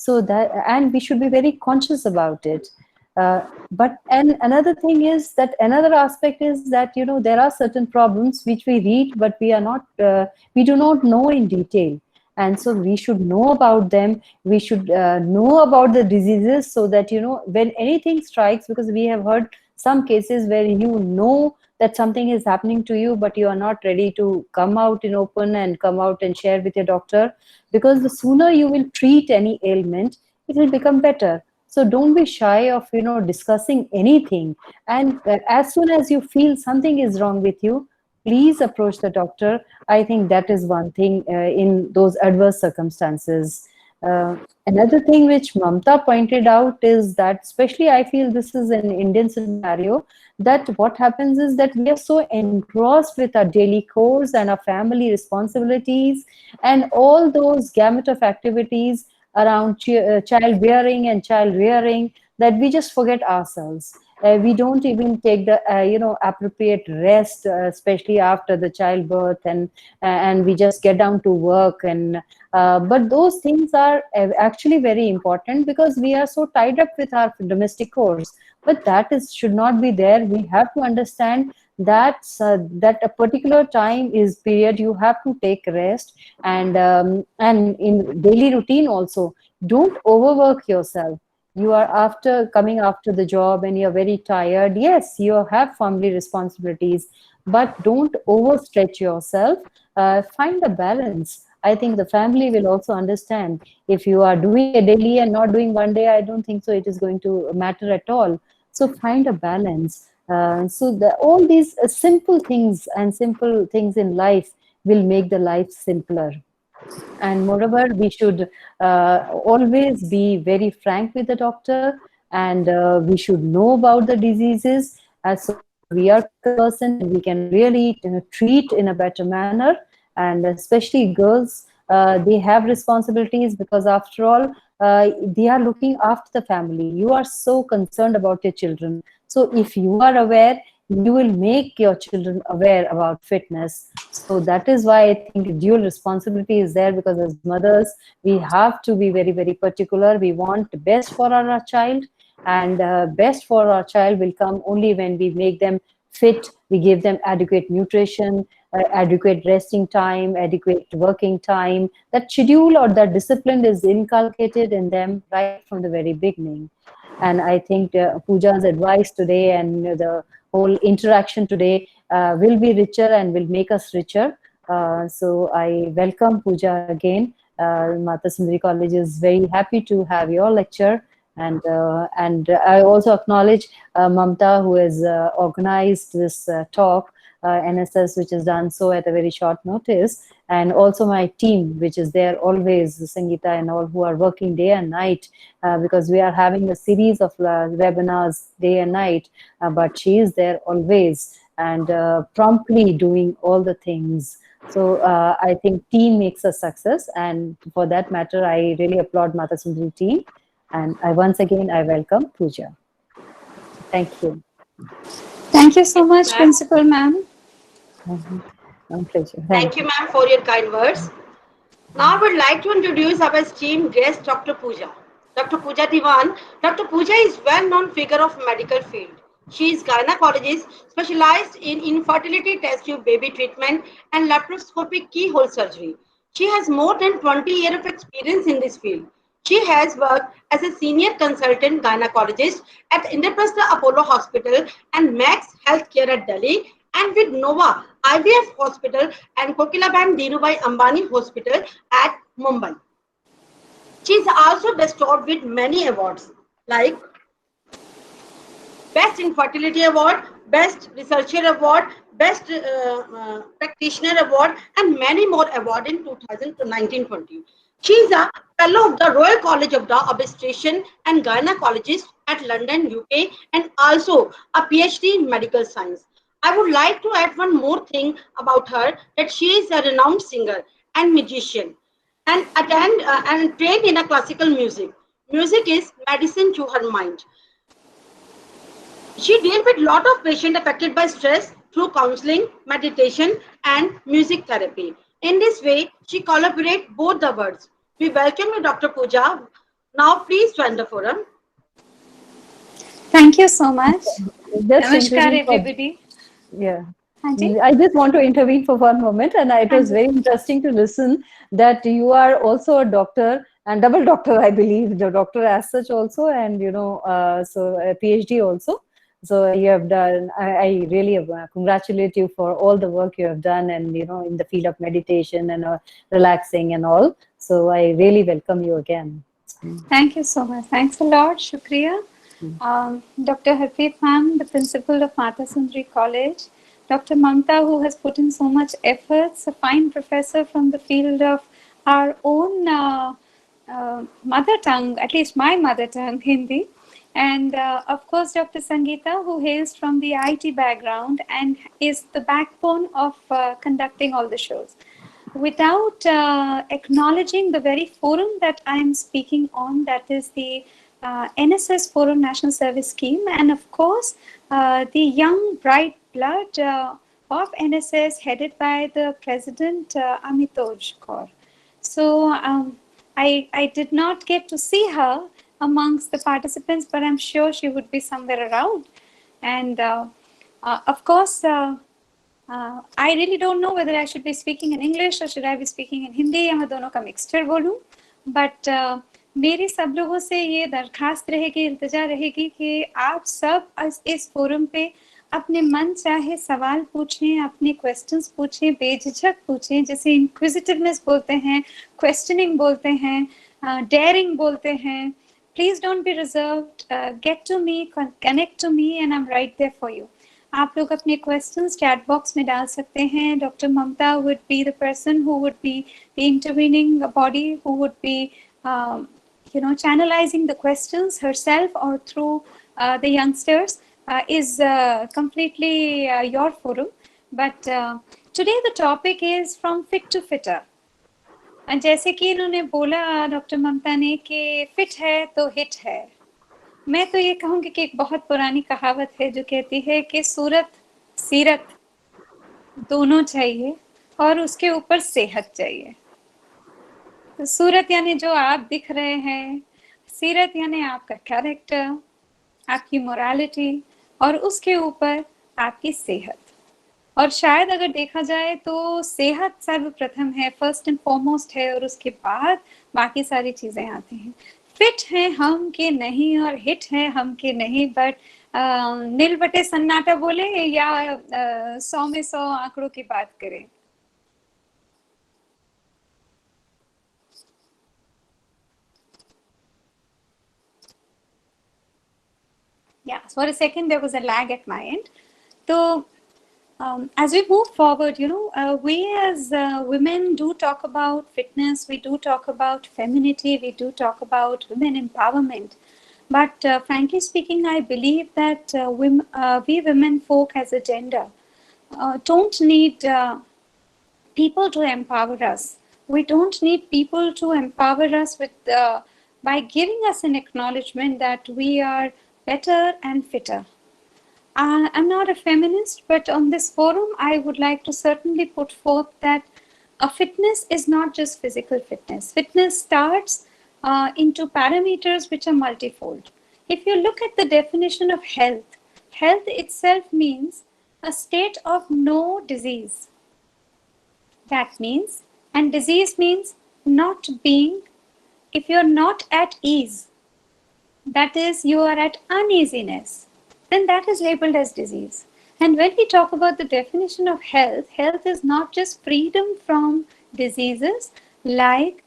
So that, and we should be very conscious about it. But and another thing is that another aspect is that, you know, there are certain problems which we read, but we are not, we do not know in detail, and so we should know about them. We should know about the diseases, so that, you know, when anything strikes, because we have heard some cases where, you know, that something is happening to you, but you are not ready to come out in open and come out and share with your doctor, because the sooner you will treat any ailment, it will become better. So don't be shy of, you know, discussing anything. And as soon as you feel something is wrong with you, please approach the doctor. I think that is one thing in those adverse circumstances. Another thing which Mamta pointed out is that, especially I feel this is an Indian scenario, that what happens is that we are so engrossed with our daily chores and our family responsibilities and all those gamut of activities around childbearing and child rearing, that we just forget ourselves. We don't even take the you know, appropriate rest, especially after the childbirth, and we just get down to work. And but those things are actually very important, because we are so tied up with our domestic chores. But that is should not be there. We have to understand that that a particular time is period you have to take rest. And in daily routine also, don't overwork yourself. You are after coming after the job and you're very tired. Yes, you have family responsibilities, but don't overstretch yourself. Find a balance. I think the family will also understand. If you are doing a daily and not doing one day, I don't think so it is going to matter at all. So find a balance. All these simple things and simple things in life will make the life simpler. And moreover, we should always be very frank with the doctor, and we should know about the diseases, so that we are conversant and we can really, you know, treat in a better manner. And especially girls, they have responsibilities, because after all, they are looking after the family. You are so concerned about your children. So if you are aware, you will make your children aware about fitness. So that is why I think dual responsibility is there, because as mothers, we have to be very, very particular. We want the best for our child, and best for our child will come only when we make them fit, we give them adequate nutrition, adequate resting time, adequate working time. That schedule or that discipline is inculcated in them right from the very beginning. And I think Pooja's advice today and, you know, the whole interaction today will be richer and will make us richer. So I welcome Pooja again. Mata Sundari College is very happy to have your lecture. And I also acknowledge Mamta, who has organized this talk, NSS, which is done so at a very short notice, and also my team, which is there always, Sangeeta and all, who are working day and night, because we are having a series of webinars day and night, but she is there always and promptly doing all the things. So I think team makes a success, and for that matter, I really applaud Mata Sundari team. And once again, I welcome Pooja. Thank you. Thank you so much, Principal Ma'am. My pleasure. Thank you, ma'am, for your kind words. Now I would like to introduce our esteemed guest, Dr. Pooja. Dr. Pooja Diwan. Dr. Pooja is well-known figure of medical field. She is gynecologist specialized in infertility test tube baby treatment and laparoscopic keyhole surgery. She has more than 20 years of experience in this field. She has worked as a senior consultant gynecologist at Indraprastha Apollo Hospital and Max Healthcare at Delhi, and with Nova IVF Hospital and Kokilaban Dhirubhai Ambani Hospital at Mumbai. She is also bestowed with many awards like Best Infertility Award, Best Researcher Award, Best Practitioner Award, and many more awards in 2019-20. She is a Fellow of the Royal College of the Obstetrician and Gynecologist at London, UK, and also a PhD in Medical Science. I would like to add one more thing about her, that she is a renowned singer and musician and trained in a classical music. Music is medicine to her mind. She deals with a lot of patients affected by stress through counseling, meditation, and music therapy. In this way, she collaborates both the worlds. We welcome you, Dr. Pooja. Now, please join the forum. Thank you so much. Just Namaskar, intervene for- everybody. Yeah. Hanji? I just want to intervene for one moment, and it was Hanji. very interesting to listen that you are also a doctor and double doctor, I believe, the doctor as such also, and so a PhD also. So you have done. I really congratulate you for all the work you have done, and in the field of meditation and relaxing and all. So I really welcome you again. Thank you so much. Thanks a lot. Shukriya. Dr. Harpreet ma'am, the principal of Mata Sundari College. Dr. Mamta, who has put in so much efforts, a fine professor from the field of our own mother tongue, at least my mother tongue, Hindi. And of course, Dr. Sangeeta, who hails from the IT background and is the backbone of conducting all the shows. Without acknowledging the very forum that I am speaking on, that is the NSS Forum National Service Scheme, and of course, the young bright blood of NSS headed by the President Amitoj Kaur. So I did not get to see her amongst the participants, but I'm sure she would be somewhere around. And of course, I really don't know whether I should be speaking in English or should I be speaking in Hindi या मैं दोनों का mixture बोलूं. But मेरी सब लोगों से ये दरखास्त रहेगी, इल्तिजा रहेगी कि आप सब इस फोरम पे अपने मन चाहे सवाल पूछें, अपने क्वेश्चंस पूछें, बेझिझक पूछें, जैसे इंक्विजिटिवनेस बोलते हैं, क्वेश्चनिंग बोलते हैं, डेयरिंग बोलते हैं. Please don't be reserved. Get to me, connect to me, and I'm right there for you. आप लोग अपने क्वेश्चंस चैट बॉक्स में डाल सकते हैं. Doctor Mamta would be the person who would be the intervening body, who would be channelizing the questions herself or through the youngsters. Is completely your forum. But today the topic is from fit to fitter. And जैसे कि इन्होंने बोला doctor ममता ने कि fit है तो hit है. मैं तो ये कहूँगी कि एक बहुत पुरानी कहावत है जो कहती है कि सूरत सीरत दोनों चाहिए और उसके ऊपर सेहत चाहिए. तो सूरत यानी जो आप दिख रहे हैं, सीरत यानी आपका कैरेक्टर, आपकी मोरालिटी, और उसके ऊपर आपकी सेहत. और शायद अगर देखा जाए तो सेहत सर्वप्रथम है, फर्स्ट एंड फॉरमोस्ट है, और उसके बाद बाकी सारी चीजें आती हैं. फिट हैं हम के नहीं और हिट हैं हम के नहीं, बट नील बटे सन्नाटा बोले या 100 में 100 आंकड़ों की बात करें. Yeah, for a second there was a lag at my end. So as we move forward, we as women do talk about fitness, we do talk about femininity, we do talk about women empowerment. But frankly speaking, I believe that we women folk as a gender don't need people to empower us. We don't need people to empower us with by giving us an acknowledgement that we are better and fitter. I'm not a feminist, but on this forum, I would like to certainly put forth that a fitness is not just physical fitness. Fitness starts into parameters which are multifold. If you look at the definition of health, health itself means a state of no disease. That means, and disease means not being, if you're not at ease, that is, you are at uneasiness, then that is labeled as disease. And when we talk about the definition of health, health is not just freedom from diseases like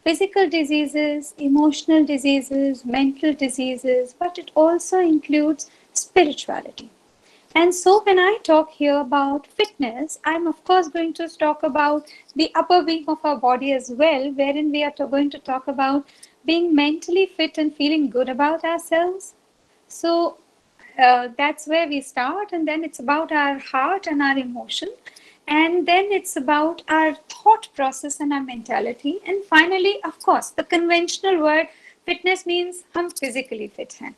physical diseases, emotional diseases, mental diseases, but it also includes spirituality. And so when I talk here about fitness, I'm of course going to talk about the upper wing of our body as well, wherein we are going to talk about being mentally fit and feeling good about ourselves. So that's where we start, and then it's about our heart and our emotion, and then it's about our thought process and our mentality, and finally, of course, the conventional word fitness means hum physically fit hain.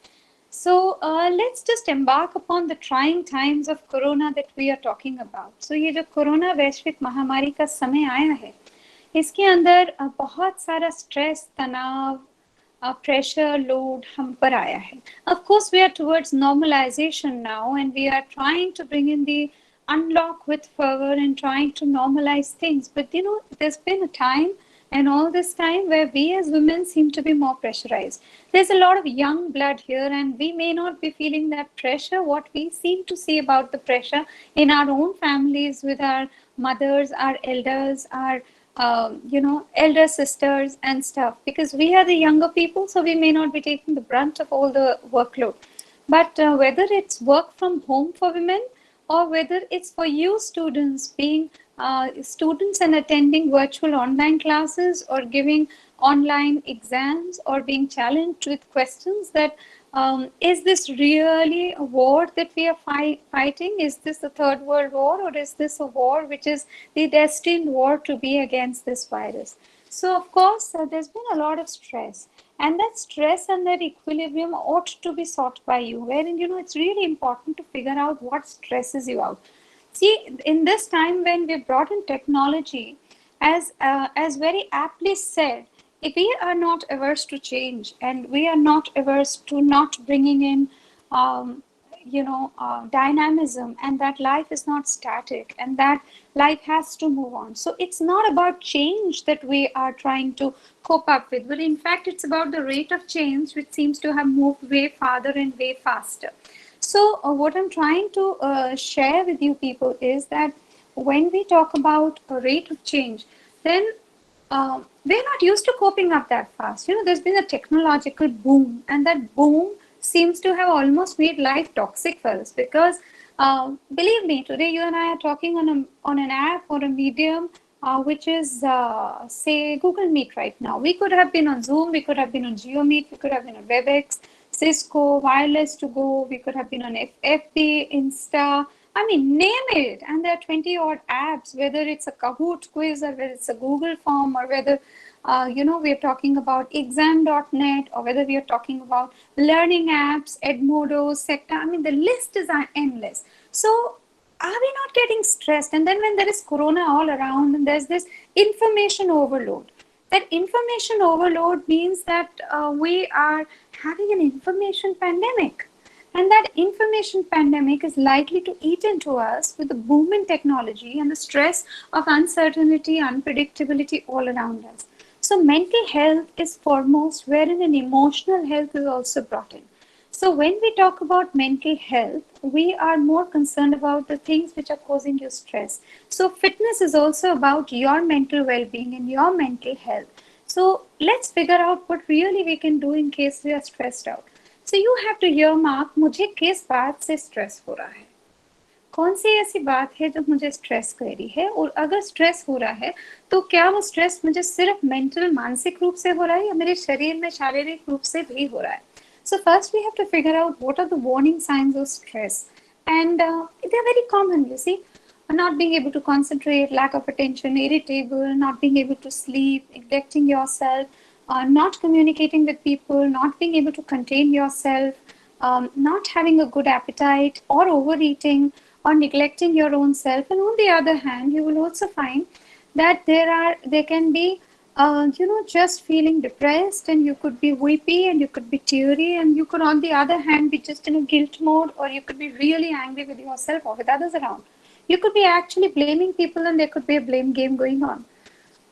So let's just embark upon the trying times of corona that we are talking about. So ये जो corona वैश्विक महामारी का समय आया है, इसके अंदर बहुत सारा स्ट्रेस, तनाव, pressure load hum par aaya hai. Of course, we are towards normalization now, and we are trying to bring in the unlock with fervor and trying to normalize things. But there's been a time and all this time where we as women seem to be more pressurized. There's a lot of young blood here, and we may not be feeling that pressure. What we seem to see about the pressure in our own families with our mothers, our elders, our elder sisters and stuff, because we are the younger people, so we may not be taking the brunt of all the workload. But whether it's work from home for women, or whether it's for you students being students and attending virtual online classes, or giving online exams, or being challenged with questions that is this really a war that we are fighting? Is this the Third World War, or is this a war which is the destined war to be against this virus? So, of course, there's been a lot of stress, and that stress and that equilibrium ought to be sought by you, wherein it's really important to figure out what stresses you out. See, in this time when we brought in technology, as very aptly said, if we are not averse to change, and we are not averse to not bringing in um, dynamism, and that life is not static, and that life has to move on. So it's not about change that we are trying to cope up with, but in fact it's about the rate of change, which seems to have moved way farther and way faster. So what I'm trying to share with you people is that when we talk about a rate of change, then we're not used to coping up that fast. There's been a technological boom, and that boom seems to have almost made life toxic for us, because believe me, today you and I are talking on an app or a medium which is say Google Meet right now. We could have been on Zoom, we could have been on GeoMeet, we could have been on WebEx, Cisco, Wireless to Go, we could have been on FB, Insta, I mean, name it. And there are 20 odd apps, whether it's a Kahoot quiz, or whether it's a Google form, or whether, we're talking about exam.net, or whether we are talking about learning apps, Edmodo, Secta. I mean, the list is endless. So are we not getting stressed? And then when there is Corona all around, and there's this information overload, that information overload means that we are having an information pandemic. And that information pandemic is likely to eat into us with the boom in technology and the stress of uncertainty, unpredictability all around us. So mental health is foremost, wherein an emotional health is also brought in. So when we talk about mental health, we are more concerned about the things which are causing you stress. So fitness is also about your mental well-being and your mental health. So let's figure out what really we can do in case we are stressed out. So you have to earmark, मुझे किस बात से stress हो रहा है, कौन सी ऐसी बात है जो मुझे स्ट्रेस कर रही है, और अगर स्ट्रेस हो रहा है तो क्या वो स्ट्रेस मुझे सिर्फ मेंटल मानसिक रूप से हो रहा है, या मेरे शरीर में शारीरिक रूप से भी हो रहा है. So first we have to figure out what are the warning signs of stress, and they're very common. You see, not being able to concentrate, lack of attention, irritable, not being able to sleep, neglecting yourself, not communicating with people, not being able to contain yourself, not having a good appetite, or overeating, or neglecting your own self. And on the other hand, you will also find that there can be just feeling depressed, and you could be weepy, and you could be teary, and you could on the other hand be just in a guilt mode, or you could be really angry with yourself or with others around. You could be actually blaming people, and there could be a blame game going on.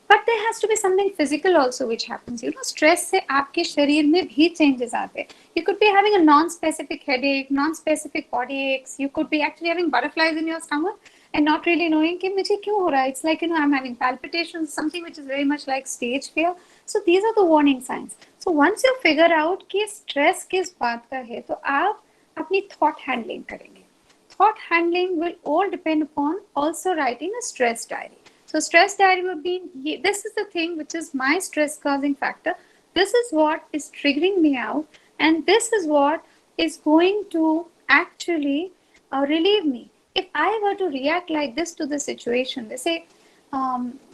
But there has to be something physical also which happens. Stress से आपके शरीर में भी changes आते हैं. You could be having a non-specific headache, non-specific body aches. You could be actually having butterflies in your stomach and not really knowing कि मुझे क्यों हो रहा है. It's like, I'm having palpitations, something which is very much like stage fear. So these are the warning signs. So once you figure out कि stress किस बात का है, तो आप अपनी thought handling करेंगे. Thought handling will all depend upon also writing a stress diary. So stress diary would be, this is the thing which is my stress causing factor. This is what is triggering me out, and this is what is going to actually relieve me. If I were to react like this to the situation, they say,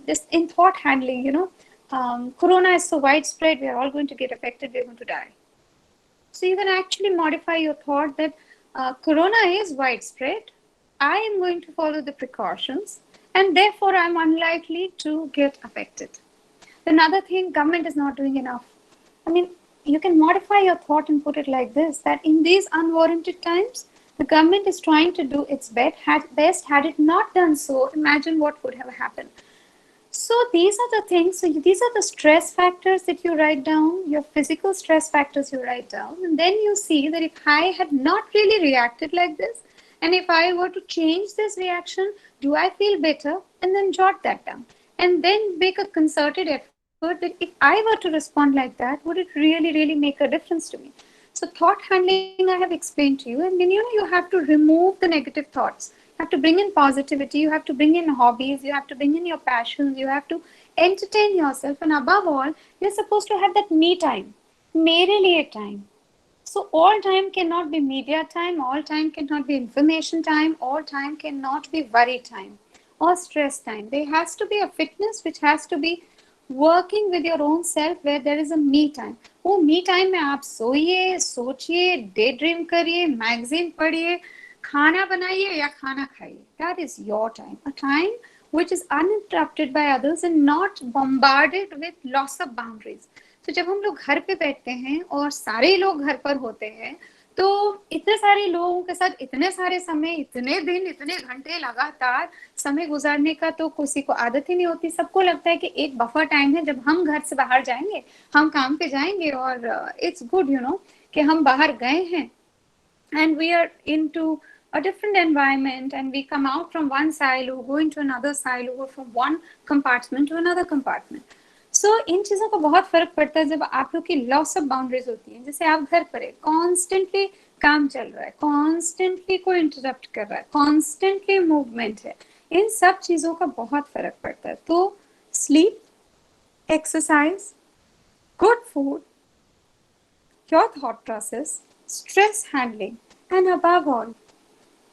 this in thought handling, Corona is so widespread, we are all going to get affected, we are going to die. So you can actually modify your thought that Corona is widespread, I am going to follow the precautions, and therefore I'm unlikely to get affected. Another thing, government is not doing enough. I mean, you can modify your thought and put it like this, that in these unwarranted times, the government is trying to do its best. Had it not done so, imagine what would have happened. So these are the things, so these are the stress factors that you write down, your physical stress factors you write down, and then you see that if I had not really reacted like this, and if I were to change this reaction, do I feel better? And then jot that down. And then make a concerted effort that if I were to respond like that, would it really, really make a difference to me? So thought handling I have explained to you, and then you have to remove the negative thoughts. You have to bring in positivity, you have to bring in hobbies, you have to bring in your passions, you have to entertain yourself, and above all, you're supposed to have that me time, mere liye time. So all time cannot be media time, all time cannot be information time, all time cannot be worry time or stress time. There has to be a fitness which has to be working with your own self, where there is a me time. वो me time में आप सोइए, सोचिए, day dream करिए, magazine पढ़िए, खाना बनाइए या खाना खाइए. That is your time, a time which is uninterrupted by others and not bombarded with loss of boundaries. तो जब हम लोग घर पे बैठते हैं और सारे लोग घर पर होते हैं, तो इतने सारे लोगों के साथ इतने सारे समय, इतने दिन, इतने घंटे लगातार समय गुजारने का तो किसी को आदत ही नहीं होती. सबको लगता है कि एक बफर टाइम है जब हम घर से बाहर जाएंगे, हम काम पे जाएंगे, और इट्स गुड कि हम बाहर गए हैं and we are into a different environment and we come out from one silo, go into another silo, go from one compartment to another compartment. So इन चीज़ों का बहुत फर्क पड़ता है जब आप लोग की लॉस ऑफ बाउंड्रीज होती है. जैसे आप घर पर है, कॉन्स्टेंटली काम चल रहा है, कॉन्स्टेंटली कोई इंटरप्ट कर रहा है, कॉन्स्टेंटली मूवमेंट है, इन सब चीज़ों का बहुत फर्क पड़ता है. तो sleep, exercise, good food, your thought process, stress handling, and above all,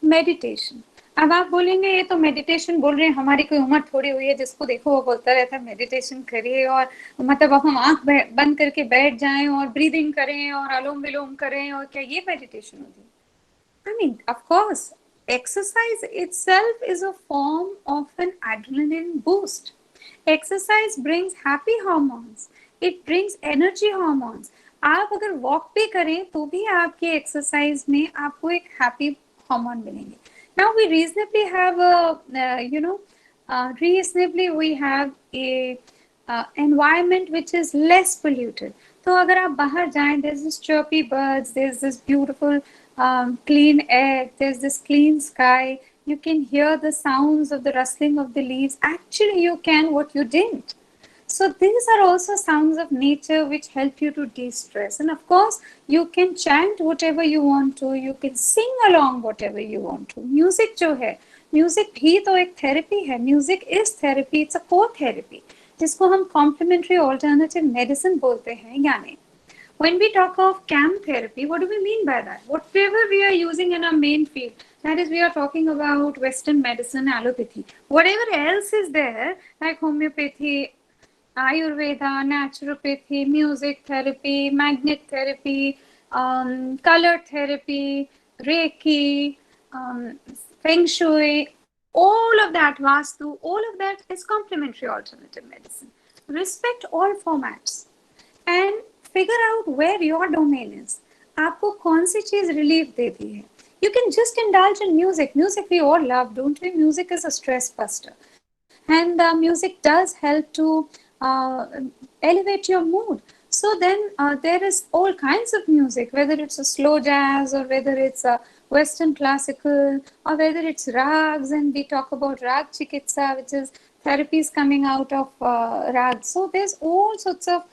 meditation. अब आप बोलेंगे ये तो मेडिटेशन बोल रहे हैं, हमारी कोई उम्र थोड़ी हुई है जिसको देखो वो बोलता रहता है मेडिटेशन करिए, और मतलब अब हम आंख बंद करके बैठ जाएं और ब्रीदिंग करें और अनुलोम विलोम करें, और क्या ये मेडिटेशन होती है? I mean, of course, exercise itself is a form of an adrenaline boost. Exercise brings happy hormones. It brings energy hormones. आप अगर वॉक भी करें तो भी आपके एक्सरसाइज में आपको एक हैप्पी हार्मोन मिलेंगे. Now we reasonably have reasonably we have a environment which is less polluted. तो अगर आप बाहर जाएं, there's this chirpy birds, there's this beautiful clean air, there's this clean sky, you can hear the sounds of the rustling of the leaves. Actually you can what you didn't. So these are also sounds of nature which help you to de-stress. And of course, you can chant whatever you want to, you can sing along whatever you want to. Music जो है, music भी तो एक therapy है. Music is therapy, it's a co-therapy, जिसको हम complementary alternative medicine बोलते हैं. यानी, when we talk of camp therapy, what do we mean by that? Whatever we are using in our main field, that is, we are talking about Western medicine, allopathy. Whatever else is there, like homeopathy, Ayurveda, naturopathy, music therapy, magnet therapy, color therapy, Reiki, Feng Shui, all of that, Vastu, all of that is complementary alternative medicine. Respect all formats and figure out where your domain is. आपको कौन सी चीज relief देती है? You can just indulge in music. Music we all love, don't we? Music is a stress buster. And music does help to elevate your mood. So then there is all kinds of music, whether it's a slow jazz or whether it's a Western classical or whether it's rags, and we talk about rag chikitsa, which is therapies coming out of rags. So there's all sorts of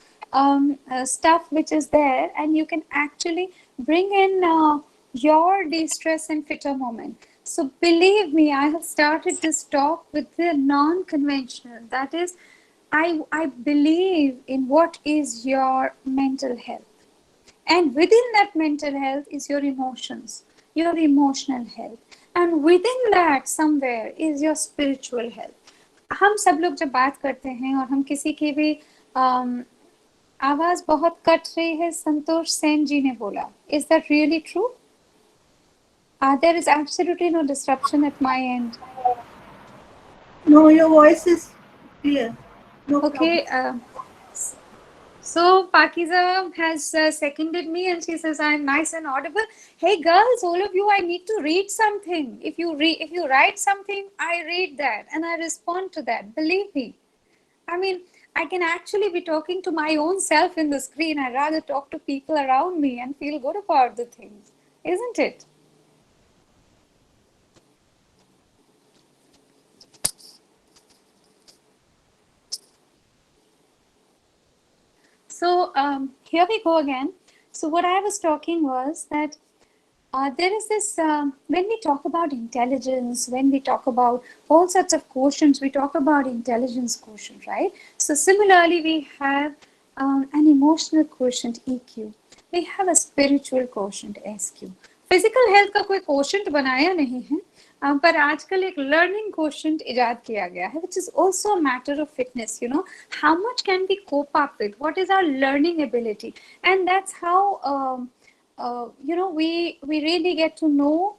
stuff which is there, and you can actually bring in your de-stress and fitter moment. So believe me, I have started this talk with the non-conventional. That is, I believe in what is your mental health. And within that mental health is your emotions, your emotional health. And within that somewhere is your spiritual health. हम सब लोग जब बात करते हैं और हम किसी की भी आवाज बहुत कट रही है, संतोष सेन जी ने बोला, is that really true? There is absolutely no disruption at my end. No, your voice is clear. No Okay. So Pakiza has seconded me, and she says I'm nice and audible. Hey girls, all of you, I need to read something. If you write something, I read that and I respond to that. Believe me. I mean, I can actually be talking to my own self in the screen. I'd rather talk to people around me and feel good about the things, isn't it? So here we go again. So what I was talking was that there is this, when we talk about intelligence, when we talk about all sorts of quotients, we talk about intelligence quotient, right? So similarly, we have an emotional quotient, EQ. We have a spiritual quotient, SQ. Physical health का कोई question बनाया नहीं है, पर आजकल एक learning question इजाद किया गया है, which is also a matter of fitness. You know, how much can we cope up with? What is our learning ability? And that's how you know, we really get to know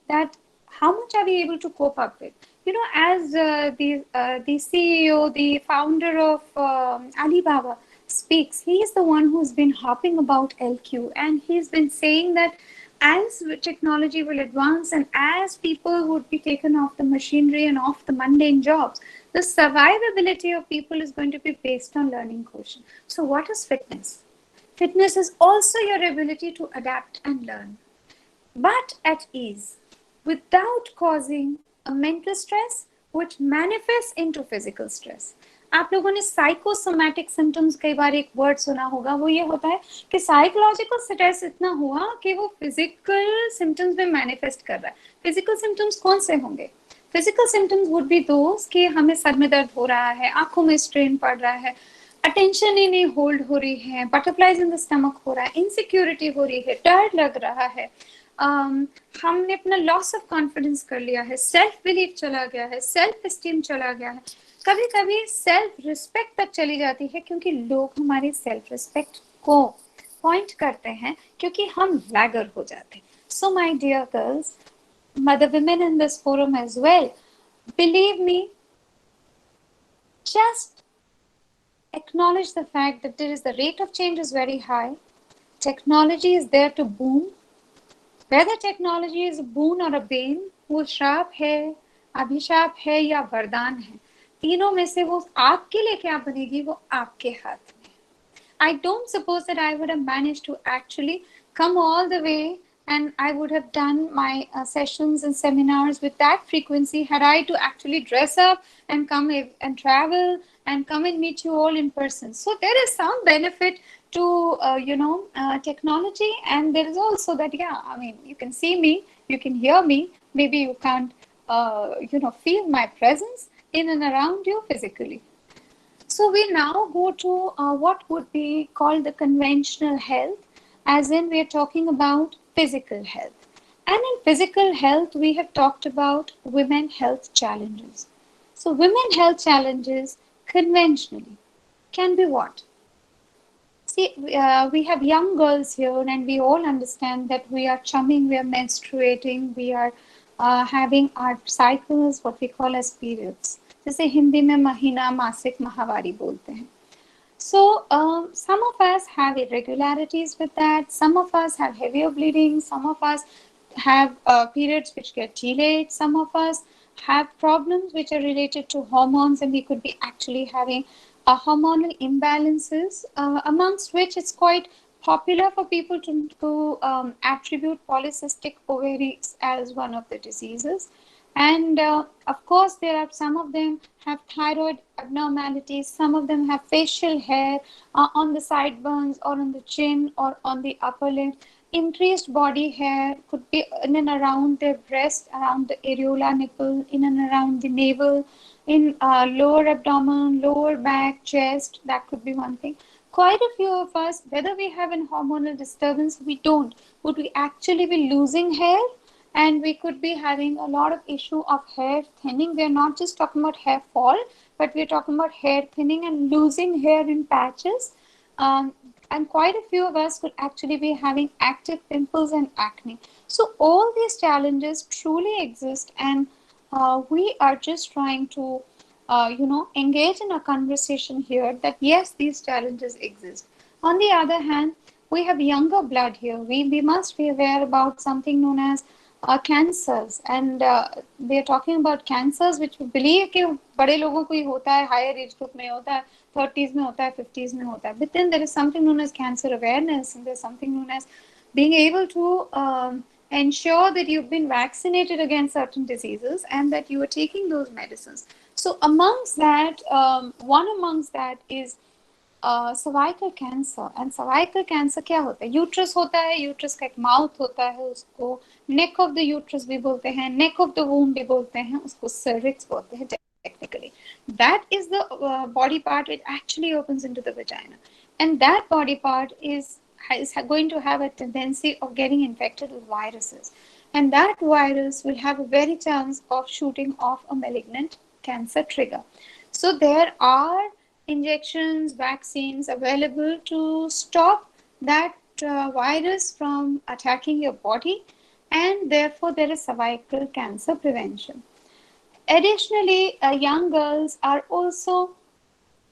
that how much are we able to cope up with. You know, as the CEO, the founder of Alibaba speaks, he is the one who's been harping about LQ, and he's been saying that as technology will advance and as people would be taken off the machinery and off the mundane jobs, the survivability of people is going to be based on learning quotient. So what is fitness? Fitness is also your ability to adapt and learn, but at ease, without causing a mental stress which manifests into physical stress. आप लोगों ने psychosomatic symptoms कई बार एक word सुना होगा, वो ये होता है कि साइकोलॉजिकल स्ट्रेस इतना हुआ कि वो फिजिकल सिम्टम्स में मैनिफेस्ट कर रहा है. फिजिकल सिम्टम्स कौन से होंगे? फिजिकल सिम्टम्स वुड बी दोस कि हमें सर में दर्द हो रहा है, आंखों में स्ट्रेन पड़ रहा है, अटेंशन ही नहीं होल्ड हो रही है, बटरफ्लाइज इन द स्टमक हो रहा है, इनसिक्योरिटी हो रही है, डर लग रहा है, हमने अपना लॉस ऑफ कॉन्फिडेंस कर लिया है, सेल्फ बिलीफ चला गया है, सेल्फ एस्टीम चला गया है, कभी कभी सेल्फ रिस्पेक्ट तक चली जाती है, क्योंकि लोग हमारी सेल्फ रिस्पेक्ट को पॉइंट करते हैं क्योंकि हम लैगर हो जाते हैं. So my dear girls, mother women in this forum as well, believe me, just acknowledge the fact that there is the rate of change is very high. Technology is there to boom. Whether technology is a boon or a bane, वो श्राप है, अभिशाप है या वरदान है, तीनों में से वो आपके लिए क्या बनेगी वो आपके हाथ में. I don't suppose that I would have managed to actually come all the way and I would have done my sessions and seminars with that frequency had I to actually dress up and come and travel and come and meet you all in person. So there is some benefit to technology, and there is also that, yeah, I mean, you can see me, you can hear me, maybe you can't feel my presence in and around you physically. So we now go to what would be called the conventional health, as in we are talking about physical health. And in physical health, we have talked about women health challenges. So women health challenges conventionally can be what? See, we have young girls here and we all understand that we are chumming, we are menstruating, we are having our cycles, what we call as periods. जैसे हिंदी में महीना, मासिक, माहवारी बोलते हैं. So some of us have irregularities with that. Some of us have heavier bleeding. Some of us have periods which get delayed. Some of us have problems which are related to hormones, and we could be actually having hormonal imbalances, amongst which it's quite popular for people to attribute polycystic ovaries as one of the diseases. And of course, there are some of them have thyroid abnormalities, some of them have facial hair on the sideburns or on the chin or on the upper lip. Increased body hair could be in and around their breast, around the areola nipple, in and around the navel, in lower abdomen, lower back, chest. That could be one thing. Quite a few of us, whether we have an hormonal disturbance, we don't. Would we actually be losing hair? And we could be having a lot of issue of hair thinning. We're not just talking about hair fall, but we're talking about hair thinning and losing hair in patches. And quite a few of us could actually be having active pimples and acne. So all these challenges truly exist, and we are just trying to engage in a conversation here that yes, these challenges exist. On the other hand, we have younger blood here. We must be aware about something known as cancers, and we are talking about cancers which we believe कि बड़े लोगों को ही होता है, higher age group में होता है, 30s में होता है, 50s में होता है. But then there is something known as cancer awareness, and there's something known as being able to ensure that you've been vaccinated against certain diseases and that you are taking those medicines. So amongst that, one amongst that is cervical cancer. And cervical cancer क्या होता है? Uterus होता है, uterus का एक mouth होता है, उसको neck of the uterus भी बोलते हैं, neck of the womb भी बोलते हैं, उसको cervix बोलते हैं technically. That is the body part which actually opens into the vagina. And that body part is going to have a tendency of getting infected with viruses. And that virus will have a very chance of shooting off a malignant cancer trigger. So there are injections, vaccines available to stop that virus from attacking your body, and therefore there is cervical cancer prevention. Additionally, young girls are also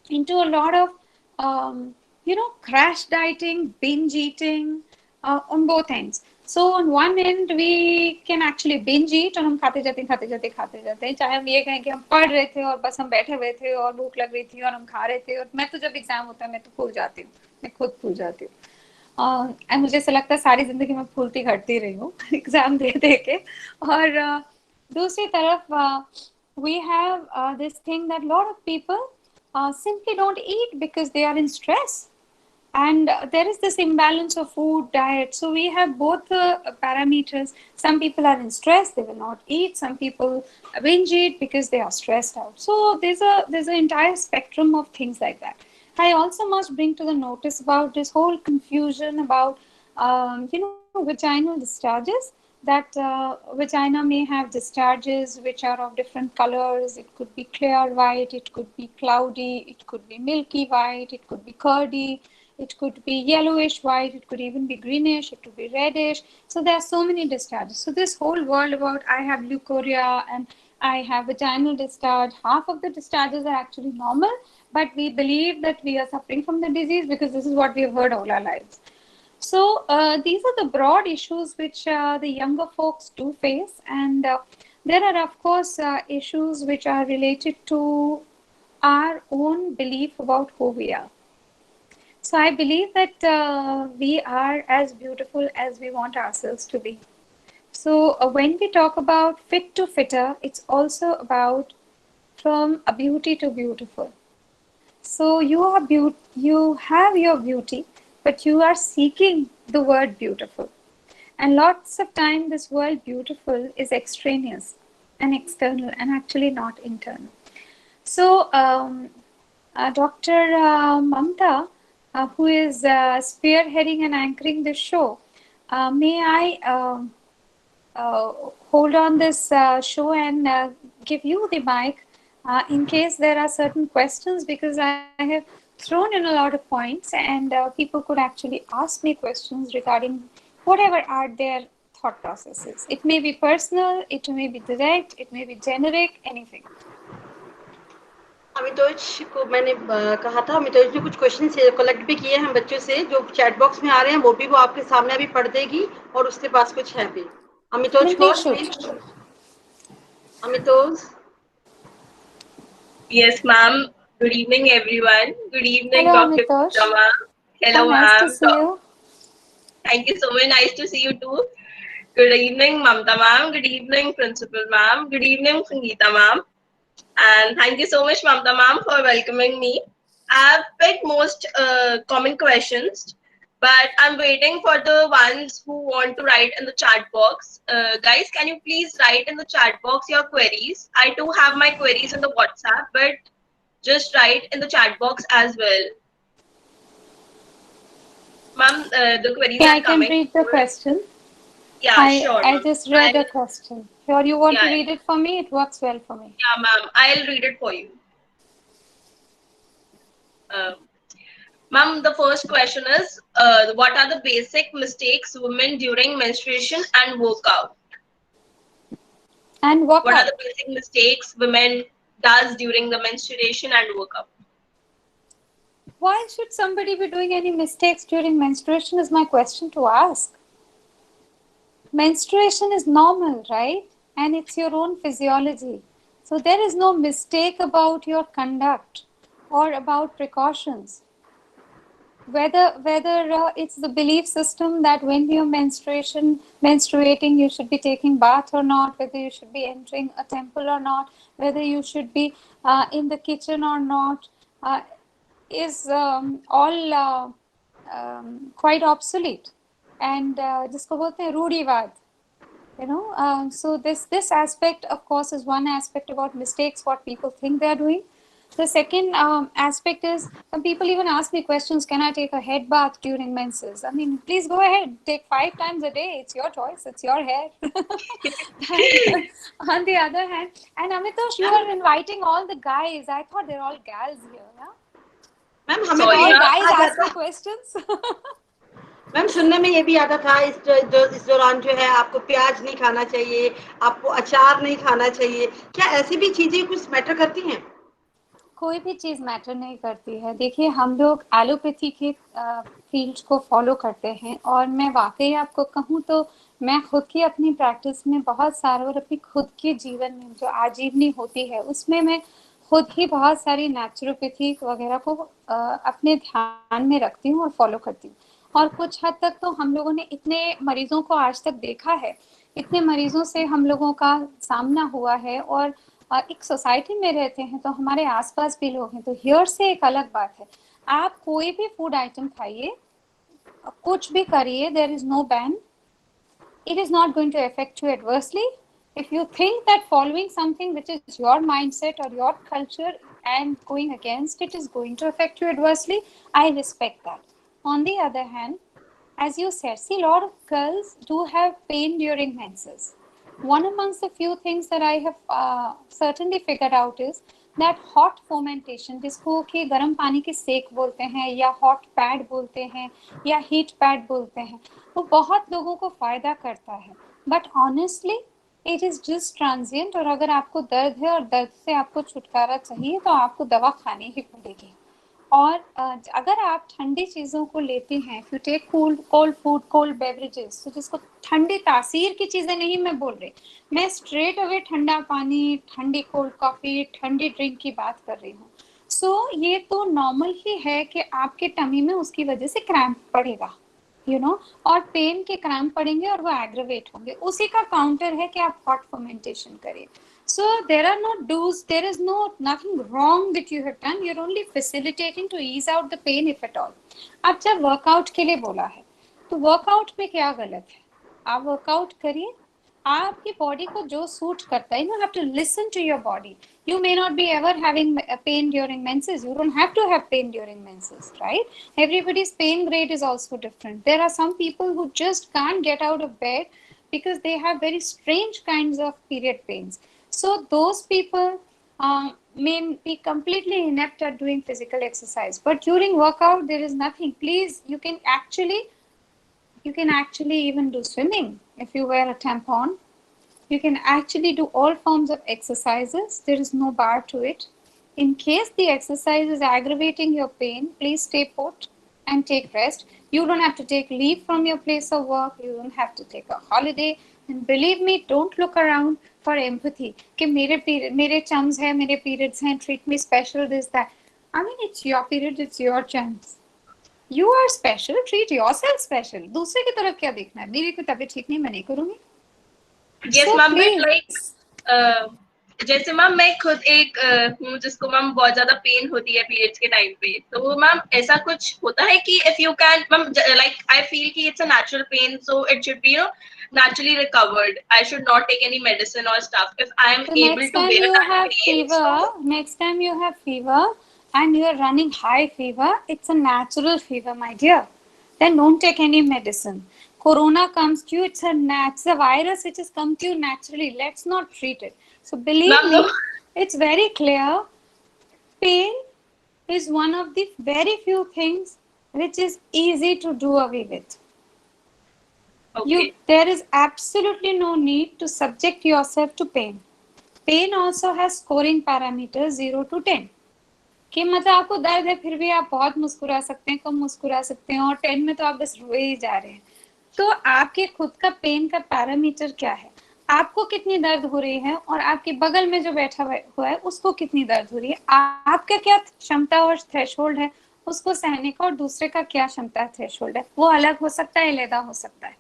into a lot of crash dieting, binge eating on both ends. So on one end we can actually binge eat और हम खाते जाते हैं चाहे हम ये कहें कि हम पढ़ रहे थे और बस हम बैठे हुए थे और भूख लग रही थी और हम खा रहे थे. और मैं तो जब एग्जाम होता है मैं तो फूल जाती हूँ, मैं खुद फूल जाती हूँ. मुझे ऐसा लगता है सारी जिंदगी में फूलती घटती रही हूँ एग्जाम दे के. और दूसरी तरफ we have this thing that a lot of people simply don't eat because they are in stress. And there is this imbalance of food diet. So we have both parameters. Some people are in stress, they will not eat. Some people binge eat because they are stressed out. So there's an entire spectrum of things like that. I also must bring to the notice about this whole confusion about vaginal discharges. That vagina may have discharges which are of different colors. It could be clear white, it could be cloudy, it could be milky white, it could be curdy, it could be yellowish white, it could even be greenish, it could be reddish. So there are so many discharges. So this whole world about I have leukorrhea and I have vaginal discharge, half of the discharges are actually normal, but we believe that we are suffering from the disease because this is what we have heard all our lives. So these are the broad issues which the younger folks do face, and there are of course issues which are related to our own belief about who we are. So I believe that we are as beautiful as we want ourselves to be. So when we talk about fit to fitter, it's also about from a beauty to beautiful. So you have your beauty, but you are seeking the word beautiful. And lots of time this word beautiful is extraneous and external and actually not internal. So Dr. Mamta, who is spearheading and anchoring this show, may I hold on this show and give you the mic in case there are certain questions, because I have thrown in a lot of points and people could actually ask me questions regarding whatever are their thought processes. It may be personal, it may be direct, it may be generic, anything. Amitoj को मैंने कहा था, अमितोज ने कुछ question collect भी किए हैं बच्चों से जो चैट बॉक्स में आ रहे हैं, वो आपके सामने अभी पढ़ देगी और उसके पास कुछ है भी. अमितोज को Amitoj. Yes, ma'am. Good evening, everyone. Good evening, Hello, Dr. Pujama. Hello, ma'am. Nice to see you. Thank you so much. Nice to see you too. Good evening, Mamta ma'am. Good evening, Principal ma'am. Good evening, Sangeeta ma'am. And thank you so much, Mamta ma'am, for welcoming me. I've picked most common questions, but I'm waiting for the ones who want to write in the chat box. Guys, can you please write in the chat box your queries? I do have my queries in the WhatsApp, but just write in the chat box as well. Ma'am, the queries are coming. I can read the question. Yeah, sure. I just read the question. Sure, you want to read it for me? It works well for me. Yeah, ma'am. I'll read it for you. Ma'am, the first question is, what are the basic mistakes women during menstruation and workout? And what are the basic mistakes women does during the menstruation and workup. Why should somebody be doing any mistakes during menstruation is my question to ask. Menstruation is normal, right? And it's your own physiology. So there is no mistake about your conduct or about precautions. Whether it's the belief system that when you're menstruating, you should be taking bath or not, whether you should be entering a temple or not, whether you should be in the kitchen or not, is all quite obsolete. And जिसको बोलते हैं रूढ़िवाद, you know. So this aspect, of course, is one aspect about mistakes, what people think they're doing. The second aspect is some people even ask me questions, can I take a head bath during menses? I mean, please go ahead, take 5 times a day. It's your choice, it's your hair. On the other hand, and Amitosh, you are inviting all the guys. I thought they're all gals here. Yeah? Ma'am हमें Sorry, All ma'am. guys ask me questions. Ma'am सुनने में ये भी आता था इस दौरान जो है आपको प्याज नहीं खाना चाहिए, आपको अचार नहीं खाना चाहिए, क्या ऐसी भी चीजें कुछ मैटर करती हैं? कोई भी चीज मैटर नहीं करती है. देखिए, हम लोग एलोपैथी के फील्ड को फॉलो करते हैं, और मैं वाकई आपको कहूँ तो मैं खुद की अपनी प्रैक्टिस में बहुत सारा, और अपनी खुद के जीवन में जो आजीवनी होती है उसमें मैं खुद ही बहुत सारी नेचुरोपैथी वगैरह को अपने ध्यान में रखती हूँ और फॉलो करती हूँ. और कुछ हद तक तो हम लोगों ने इतने मरीजों को आज तक देखा है, इतने मरीजों से हम लोगों का सामना हुआ है, और एक सोसाइटी में रहते हैं तो हमारे आसपास भी लोग हैं, तो हियर से एक अलग बात है. आप कोई भी फूड आइटम खाइए, कुछ भी करिए, there is no ban. It is not going to affect you adversely. If you think that following something which is your mindset or your culture and going against it is going to affect you adversely, I respect that. On the other hand, as you said, see, a lot of girls do have pain during menses. One amongst the few things that I have certainly figured out is that hot fomentation, जिसको कि गर्म पानी की सेक बोलते हैं, या hot pad बोलते हैं, या heat pad बोलते हैं, वो बहुत लोगों को फायदा करता है. But honestly, it is just transient. और अगर आपको दर्द है और दर्द से आपको छुटकारा चाहिए तो आपको दवा खानी ही पड़ेगी. और अगर आप ठंडी चीज़ों को लेते हैं, if you take cold food, cold beverages, तो जिसको ठंडी तासीर की चीज़ें नहीं मैं बोल रही, मैं स्ट्रेट अवे ठंडा पानी, ठंडी कोल्ड कॉफ़ी, ठंडी ड्रिंक की बात कर रही हूँ. सो ये तो नॉर्मल ही है कि आपके टमी में उसकी वजह से क्रैम्प पड़ेगा, you know, और पेन के क्रैम्प पड़ेंगे और वो एग्रेवेट होंगे. उसी का काउंटर है कि आप हॉट फर्मेंटेशन करिए. So there are no do's, there is nothing wrong that you have done. You're only facilitating to ease out the pain, if at all. अब जब वर्कआउट के लिए बोला है, तो वर्कआउट में क्या गलत है? आप वर्कआउट करिए, आपकी बॉडी को जो सूट करता है. You have to listen to your body. You may not be ever having pain during menses. You don't have to have pain during menses, right? Everybody's pain grade is also different. There are some people who just can't get out of bed because they have very strange kinds of period pains. So those people may be completely inept at doing physical exercise. But during workout, there is nothing. Please, you can actually even do swimming if you wear a tampon. You can actually do all forms of exercises. There is no bar to it. In case the exercise is aggravating your pain, please stay put and take rest. You don't have to take leave from your place of work. You don't have to take a holiday. And believe me, don't look around for empathy. कि मेरे chums हैं, मेरे periods हैं, treat me special, this, that. I mean, it's your period, it's your chance. You are special, treat yourself special. दूसरे की तरफ क्या देखना है? मेरी कोई तबीयत ठीक नहीं, मैं नहीं करूँगी. Yes, So ma'am, please. but like जैसे मैम मैं खुद एक हूँ जिसको मैम बहुत ज्यादा पेन होती है पीरियड्स के टाइम पे, तो मैम ऐसा कुछ होता है कि if you can ma'am, like I feel कि it's a natural pain, so it should be naturally recovered. I should not take any medicine or stuff if I am So able to bear that pain. next time you have fever and you are running high fever, it's a natural fever, my dear. Then don't take any medicine. Corona comes to you, it's a virus which has come to you naturally. Let's not treat it. So believe me, it's very clear. Pain is one of the very few things which is easy to do away with. Okay. There is absolutely no need to subject yourself to pain. Pain also has scoring parameter 0 to 10 कि मतलब आपको दर्द है फिर भी आप बहुत मुस्कुरा सकते हैं, कम मुस्कुरा सकते हैं, और 10 में तो आप बस रोए ही जा रहे हैं। तो आपके खुद का पेन का पैरामीटर क्या है, आपको कितनी दर्द हो रही है और आपके बगल में जो बैठा हुआ है उसको कितनी दर्द हो रही है, आपका क्या क्षमता और थ्रेशोल्ड है उसको सहने का, और दूसरे का क्या क्षमता थ्रेशोल्ड है, वो अलग हो सकता है, अलग हो सकता है।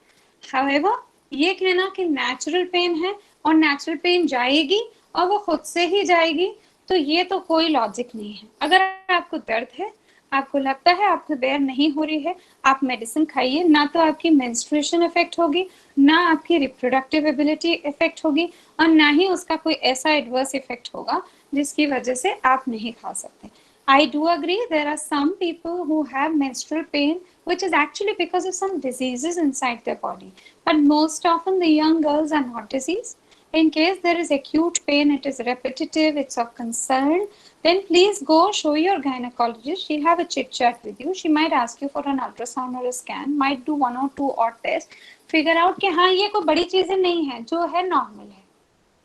However, ये कहना कि नेचुरल पेन है और नेचुरल पेन जाएगी और वो खुद से ही जाएगी, तो ये तो कोई लॉजिक नहीं है। अगर आपको दर्द है, आपको लगता है आपको बेयर नहीं हो रही है, आप मेडिसिन खाइए, ना तो आपकी मेंस्ट्रुएशन इफेक्ट होगी, ना आपकी रिप्रोडक्टिव एबिलिटी इफेक्ट होगी, और ना ही उसका कोई ऐसा एडवर्स इफेक्ट होगा जिसकी वजह से आप नहीं खा सकते। I do agree there are some people who have menstrual pain which is actually because of some diseases inside their body, but most often the young girls are not diseased. In case there is acute pain, it is repetitive, it's of concern, then please go show your gynecologist. She'll have a chit chat with you. She might ask you for an ultrasound or a scan, might do 1 or 2 odd tests, figure out कि हाँ ये कोई बड़ी चीजें नहीं है, जो है नॉर्मल है,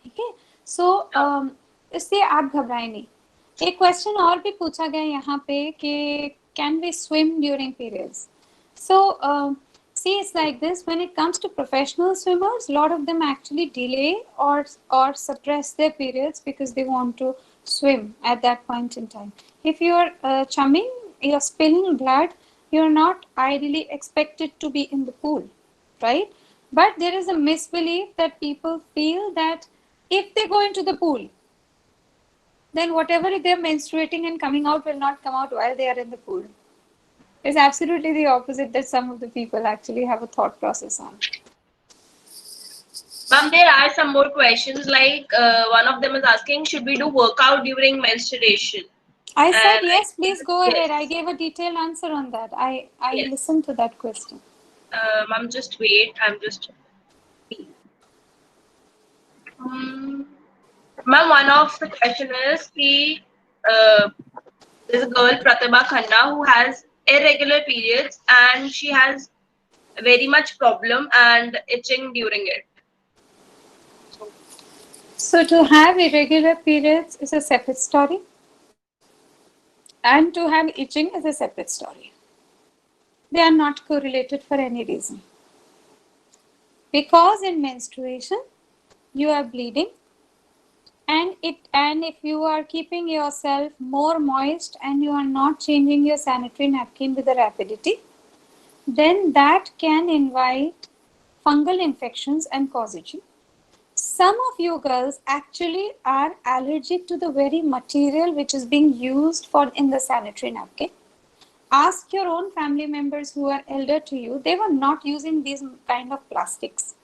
ठीक है। सो इसलिए आप घबराएं नहीं। एक क्वेश्चन और भी पूछा गया यहाँ पे कि can we swim during periods. So see, it's like this, when it comes to professional swimmers, a lot of them actually delay or suppress their periods because they want to swim at that point in time. If you're chumming, you're spilling blood, you're not ideally expected to be in the pool, right? But there is a misbelief that people feel that if they go into the pool, then whatever they're menstruating and coming out will not come out while they are in the pool. It's absolutely the opposite that some of the people actually have a thought process on. Ma'am, there are some more questions, like one of them is asking, should we do workout during menstruation? I said yes, please go yes. ahead. I gave a detailed answer on that. I Yes. listened to that question. Ma'am, just wait. I'm just... Ma'am, one of the question is, there's a girl, Pratibha Khanna, who has irregular periods and she has very much problem and itching during it. So to have irregular periods is a separate story, and to have itching is a separate story. They are not correlated for any reason. Because in menstruation, you are bleeding, and if you are keeping yourself more moist and you are not changing your sanitary napkin with a rapidity, then that can invite fungal infections and cause itching. Some of you girls actually are allergic to the very material which is being used in the sanitary napkin. Ask your own family members who are elder to you. They were not using these kind of plastics.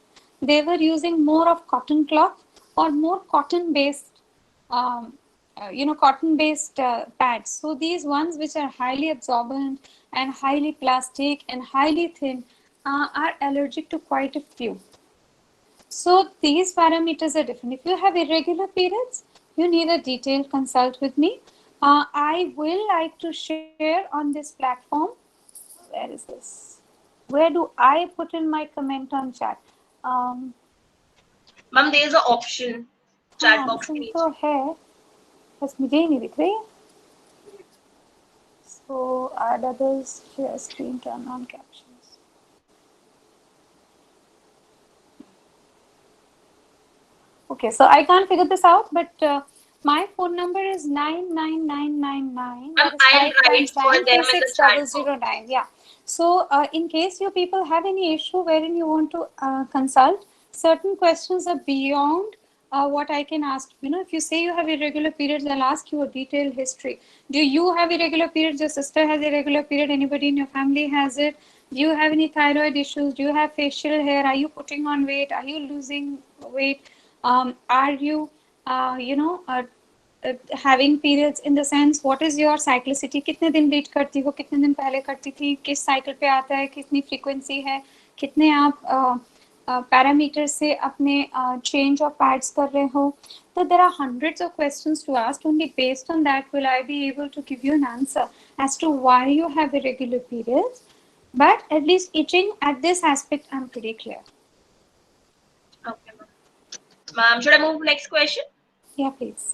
They were using more of cotton cloth or more cotton-based, cotton-based pads. So these ones which are highly absorbent and highly plastic and highly thin are allergic to quite a few. So these parameters are different. If you have irregular periods, you need a detailed consult with me. I will like to share on this platform. Where is this? Where do I put in my comment on chat? Ma'am, there is an option. Chat box. तो है, बस मुझे ही नहीं दिख रही है. So add others, share screen, turn on captions. Okay, so I can't figure this out, but my phone number is 99999. I'll write for them in the chat. 009. Yeah. So in case you people have any issue wherein you want to consult, certain questions are beyond what I can ask. If you say you have irregular periods, I'll ask you a detailed history. Do you have irregular periods? Your sister has irregular period? Anybody in your family has it? Do you have any thyroid issues? Do you have facial hair? Are you putting on weight? Are you losing weight? Are you, having periods in the sense, what is your cyclicity? कितने दिन bleed करती हो? कितने दिन पहले करती थी? किस cycle पे आता है? कितनी frequency है? कितने आप parameters से अपने change of pads कर रहे हो? So there are hundreds of questions to ask. Only based on that will I be able to give you an answer as to why you have irregular periods. But at least itching at this aspect, I'm pretty clear. Okay, ma'am. Ma'am, should I move next question? Yeah, please.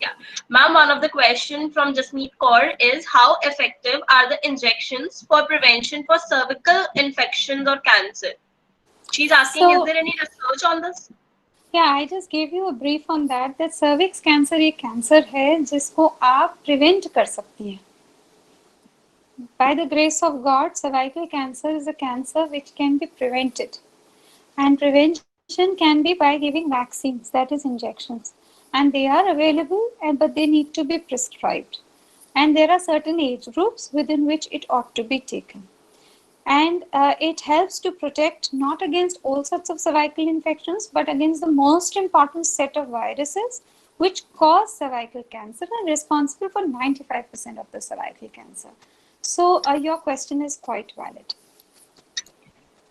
Yeah. Ma'am, one of the question from Jasmeet Kaur is how effective are the injections for prevention for cervical infections or cancer? She's asking, is So, there any research on this? yeah, I just gave you a brief on that. That cervix cancer एक cancer है जिसको आप prevent कर सकती हैं. By the grace of God, cervical cancer is a cancer which can be prevented. And prevention can be by giving vaccines, that is injections. And they are available, but they need to be prescribed. And there are certain age groups within which it ought to be taken. And it helps to protect not against all sorts of cervical infections, but against the most important set of viruses which cause cervical cancer and responsible for 95% of the cervical cancer. So your question is quite valid.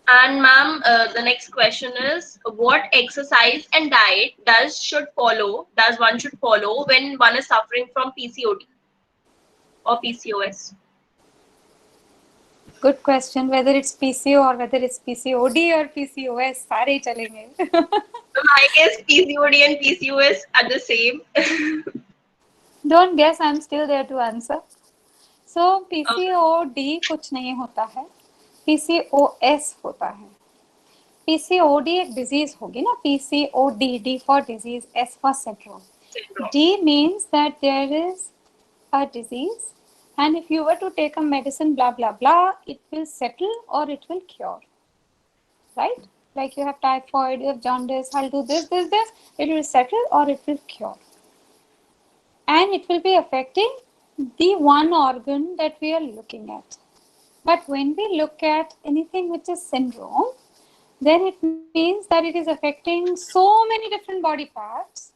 And ma'am, the next question is, what exercise and diet does one should follow when one is suffering from PCOD or PCOS? Good question. Whether it's PCO or whether it's PCOD or PCOS, सारे चलेंगे. I guess PCOD and PCOS are the same. Don't guess. I'm still there to answer. So PCOD कुछ नहीं होता है. PCOS होता है. PCOD एक disease होगी ना. PCOD, D for disease, S for syndrome. D means that there is a disease. And if you were to take a medicine, blah, blah, blah, it will settle or it will cure. Right? Like you have typhoid, you have jaundice, I'll do this. It will settle or it will cure. And it will be affecting the one organ that we are looking at. But when we look at anything which is syndrome, then it means that it is affecting so many different body parts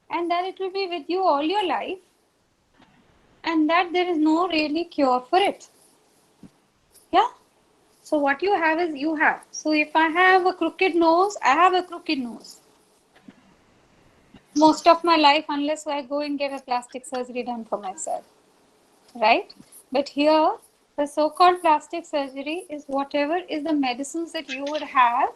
and that it will be with you all your life. And that there is no really cure for it. Yeah. So what you have is you have. So if I have a crooked nose, I have a crooked nose. Most of my life, unless I go and get a plastic surgery done for myself. Right? But here, the so-called plastic surgery is whatever is the medicines that you would have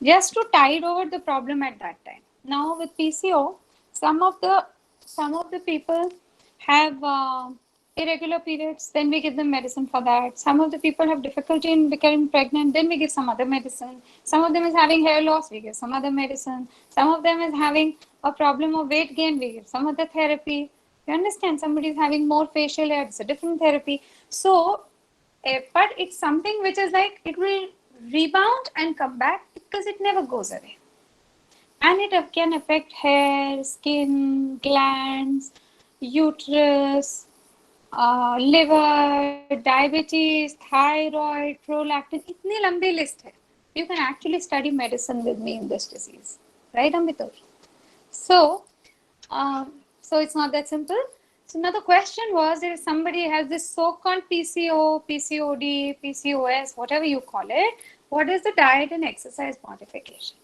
just to tide over the problem at that time. Now with PCO, some of the people have irregular periods, then we give them medicine for that. Some of the people have difficulty in becoming pregnant, then we give some other medicine. Some of them is having hair loss, we give some other medicine. Some of them is having a problem of weight gain, we give some other therapy. You understand? Somebody is having more facial hair, it's a different therapy. So, but it's something which is like, it will rebound and come back because it never goes away. And it can affect hair, skin, glands, uterus, liver, diabetes, thyroid, prolactin. इतनी लंबी list है. You can actually study medicine with me in this disease, right, Amrita? So it's not that simple. So now the question was, if somebody has this so-called PCO, PCOD, PCOS, whatever you call it, what is the diet and exercise modification?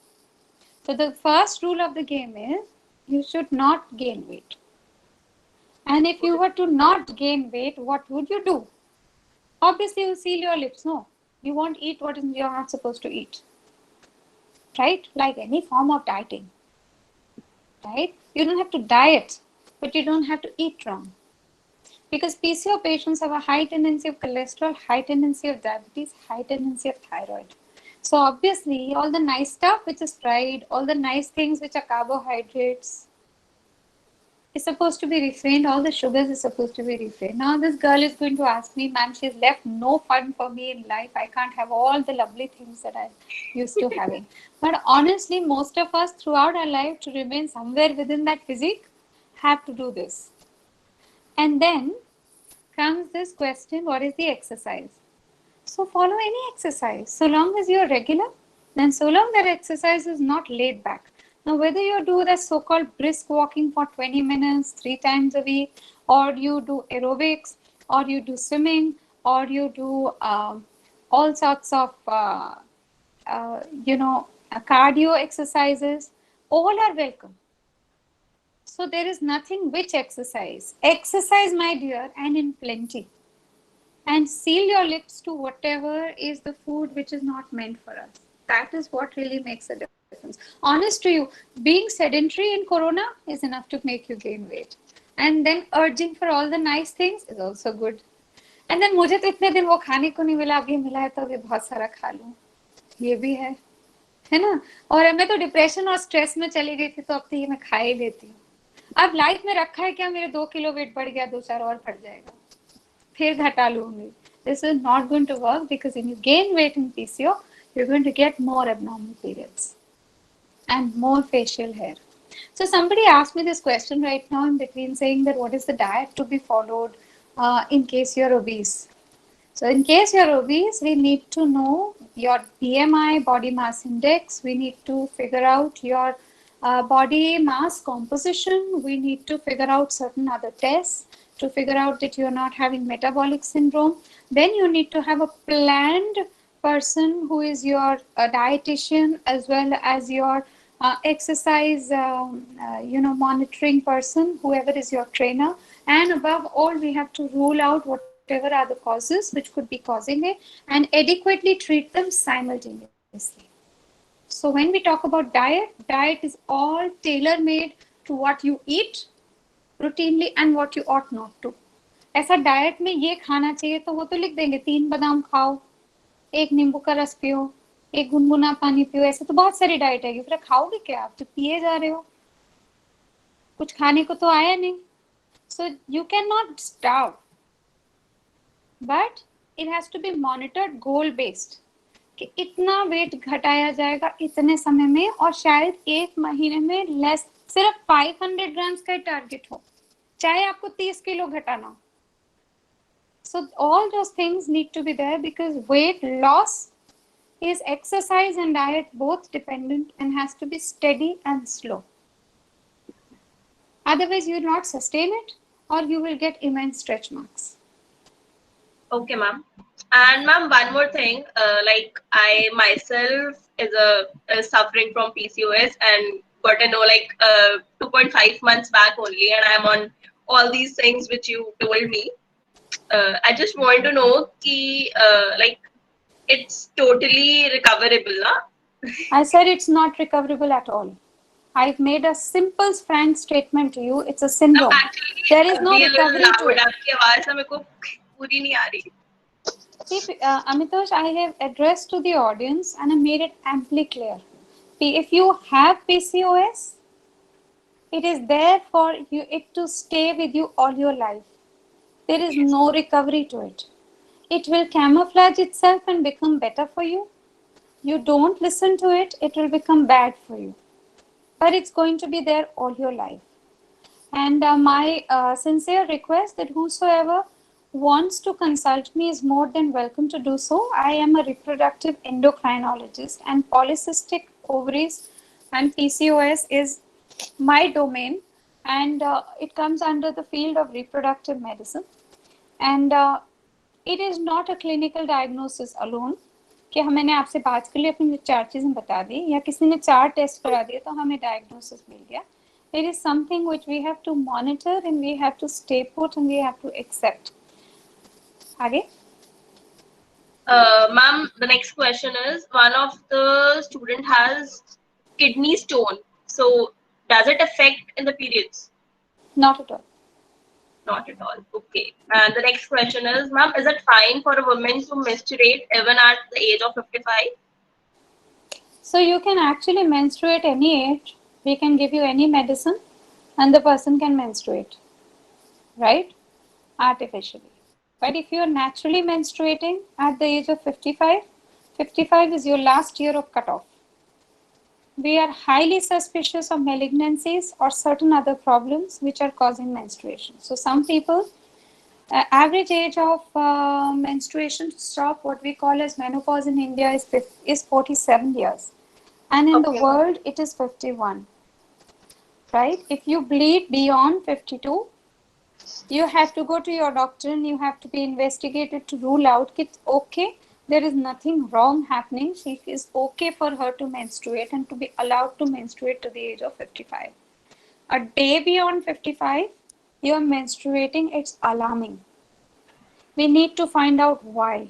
So the first rule of the game is you should not gain weight. And if you were to not gain weight, what would you do? Obviously, you seal your lips. No, you won't eat what you're not supposed to eat. Right? Like any form of dieting. Right? You don't have to diet, but you don't have to eat wrong. Because PCO patients have a high tendency of cholesterol, high tendency of diabetes, high tendency of thyroid. So obviously, all the nice stuff which is fried, all the nice things which are carbohydrates, is supposed to be refrained. All the sugars is supposed to be refrained. Now this girl is going to ask me, ma'am, she's left no fun for me in life. I can't have all the lovely things that I used to having. But honestly, most of us throughout our life to remain somewhere within that physique have to do this. And then comes this question, what is the exercise? So follow any exercise. So long as you're regular, then so long that exercise is not laid back. Now, whether you do the so-called brisk walking for 20 minutes, 3 times a week, or you do aerobics, or you do swimming, or you do all sorts of, cardio exercises, all are welcome. So there is nothing which exercise. Exercise, my dear, and in plenty. And seal your lips to whatever is the food which is not meant for us. That is what really makes a difference. difference. Honest to you, being sedentary in Corona is enough to make you gain weight. And then urging for all the nice things is also good. And then मुझे तो इतने दिन वो खाने को नहीं मिला, अब ये मिला है तो अभी बहुत सारा खा लूं, ये भी है ना. और मैं तो डिप्रेशन और स्ट्रेस में चली गई थी, तो अब तो ये मैं खा ही लेती हूँ. अब लाइफ में रखा है क्या, मेरे 2 किलो वेट बढ़ गया, 2-4 और बढ़ जाएगा, फिर घटा लूंगी. This is not going to work, because when you gain weight in PCO, you're going to get more abnormal periods and more facial hair. So somebody asked me this question right now in between, saying that what is the diet to be followed in case you're obese. So in case you're obese, we need to know your BMI, body mass index. We need to figure out your body mass composition. We need to figure out certain other tests to figure out that you're not having metabolic syndrome. Then you need to have a planned person who is your dietitian, as well as your exercise monitoring person, whoever is your trainer. And above all, we have to rule out whatever are the causes which could be causing it, and adequately treat them simultaneously. So when we talk about diet is all tailor-made to what you eat routinely and what you ought not to. ऐसा diet में ये खाना चाहिए तो वो तो लिख देंगे, 3 बादाम खाओ, 1 नींबू का रस पियो, 1 गुनगुना पानी पियो. ऐसे तो बहुत सारी डाइट है. फिर खाओगे क्या, आप तो पिए जा रहे हो, कुछ खाने को तो आया नहीं. So you cannot starve, but it has to be monitored goal based, कि इतना वेट घटाया जाएगा इतने समय में, और शायद 1 महीने में लेस, सिर्फ 500 ग्राम्स का टारगेट हो, चाहे आपको 30 किलो घटाना हो. So all those things need to be there, because weight loss is exercise and diet both dependent, and has to be steady and slow. Otherwise you will not sustain it, or you will get immense stretch marks. Okay, ma'am. And ma'am, one more thing, like I myself is suffering from PCOS, and got to know like 2.5 months back only, and I'm on all these things which you told me. I just want to know ki, like it's totally recoverable, na? I said it's not recoverable at all. I've made a simple, frank statement to you. It's a syndrome. Actually, there is no recovery to it. आपकी आवाज़ ना मेरे को पूरी नहीं आ रही. See, Amitosh, I have addressed to the audience and I made it amply clear. If you have PCOS, it is there for you, it to stay with you all your life. There is no recovery to it. It will camouflage itself and become better for you. You don't listen to it, it will become bad for you. But it's going to be there all your life. And my sincere request that whosoever wants to consult me is more than welcome to do so. I am a reproductive endocrinologist, and polycystic ovaries and PCOS is my domain, and it comes under the field of reproductive medicine. And it is not a clinical diagnosis alone कि मैंने आपसे बात कर ली, अपनी 4 चीजें बता दी, या किसी ने 4 टेस्ट करा दिए तो हमें डायग्नोसिस मिल गया. It is something which we have to monitor, and we have to stay put, and we have to accept. आगे? Ma'am, the next question is, one of the student has kidney stone. So does it affect in the periods? Not at all. Not at all. Okay. And the next question is, ma'am, is it fine for a woman to menstruate even at the age of 55? So you can actually menstruate any age. We can give you any medicine and the person can menstruate, right? Artificially. But if you are naturally menstruating at the age of 55, 55 is your last year of cutoff. We are highly suspicious of malignancies or certain other problems which are causing menstruation. So some people, average age of menstruation to stop, what we call as menopause in India, is 47 years. And in the world, it is 51. Right? If you bleed beyond 52, you have to go to your doctor and you have to be investigated to rule out it's okay. There is nothing wrong happening. It is okay for her to menstruate and to be allowed to menstruate to the age of 55. A day beyond 55, you are menstruating, it's alarming. We need to find out why.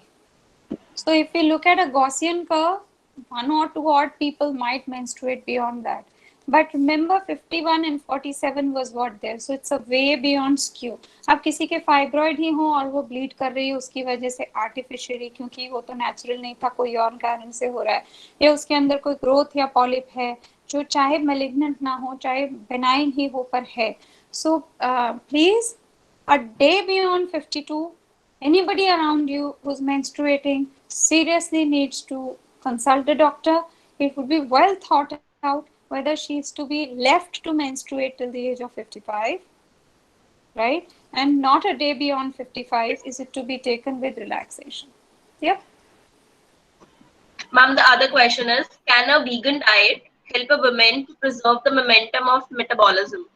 So if we look at a Gaussian curve, 1 or 2 odd people might menstruate beyond that. But remember 51 and 47 was what there. So it's a way beyond skew. अब किसी के fibroid ही हो और वो bleed कर रही है उसकी वजह से आर्टिफिशियली, क्योंकि वो तो नेचुरल नहीं था, कोई और कारण से हो रहा है, या उसके अंदर कोई ग्रोथ या पॉलिप है जो चाहे मेलिग्नेंट ना हो चाहे बेनाइन ही हो पर है. So please, a day beyond 52, anybody around you who's menstruating seriously needs to consult a doctor. It would be well thought out whether she is to be left to menstruate till the age of 55, right? And not a day beyond 55 is it to be taken with relaxation. Yep. Ma'am, the other question is, can a vegan diet help a woman to preserve the momentum of metabolism?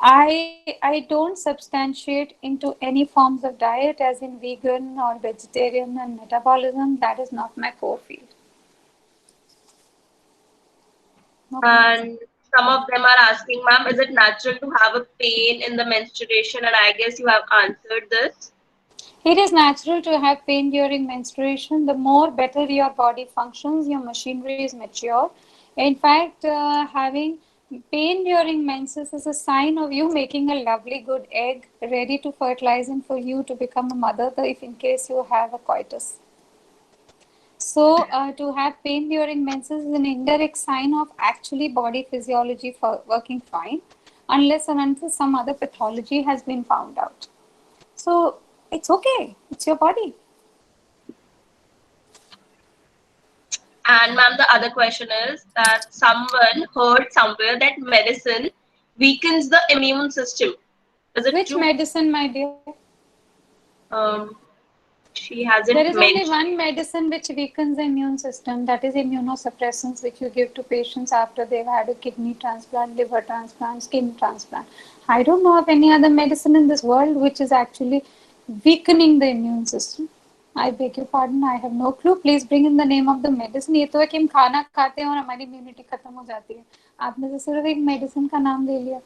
I don't substantiate into any forms of diet as in vegan or vegetarian and metabolism. That is not my core field. And some of them are asking, ma'am, is it natural to have a pain in the menstruation? And I guess you have answered this. It is natural to have pain during menstruation. The more better your body functions, your machinery is mature. In fact, having pain during menses is a sign of you making a lovely good egg ready to fertilize and for you to become a mother if in case you have a coitus. So to have pain during menses is an indirect sign of actually body physiology working fine, unless and until some other pathology has been found out. So it's okay, it's your body. And ma'am, the other question is that someone heard somewhere that medicine weakens the immune system. Is it Which true? medicine, my dear? She hasn't There is mentioned. only one medicine which weakens the immune system, that is immunosuppressants, which you give to patients after they've had a kidney transplant, liver transplant, skin transplant. I don't know of any other medicine in this world which is actually weakening the immune system. I beg your pardon, I have no clue. Please bring in the name of the medicine. ये तो है कि हम खाना खाते हैं और हमारी इम्यूनिटी खत्म हो जाती है. आपने तो सिर्फ एक मेडिसिन का नाम ले लिया.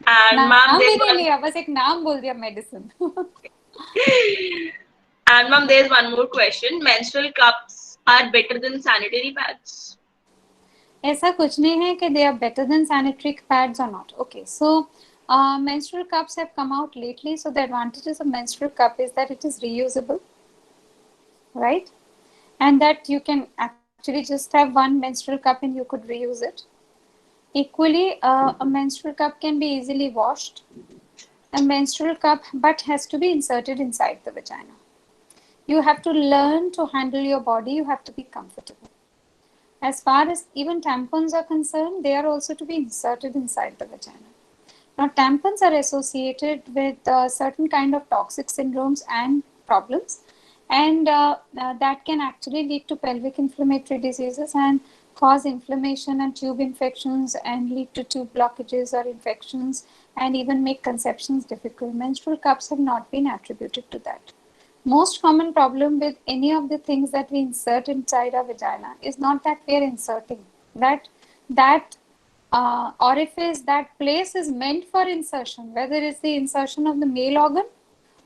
And नाम भी ma'am, नहीं लिया, बस एक नाम बोल दिया medicine. and ma'am, there's one more question. Menstrual cups are better than sanitary pads? ऐसा कुछ नहीं है कि they are better than sanitary pads or not. Okay, so menstrual cups have come out lately. So the advantages of menstrual cup is that it is reusable, right? And that you can actually just have one menstrual cup and you could reuse it. Equally, a menstrual cup can be easily washed. A menstrual cup, but has to be inserted inside the vagina. You have to learn to handle your body. You have to be comfortable. As far as even tampons are concerned, they are also to be inserted inside the vagina. Now, tampons are associated with certain kind of toxic syndromes and problems, and that can actually lead to pelvic inflammatory diseases and cause inflammation and tube infections and lead to tube blockages or infections and even make conceptions difficult. Menstrual cups have not been attributed to that. Most common problem with any of the things that we insert inside our vagina is not that we are inserting. That orifice, that place is meant for insertion, whether it's the insertion of the male organ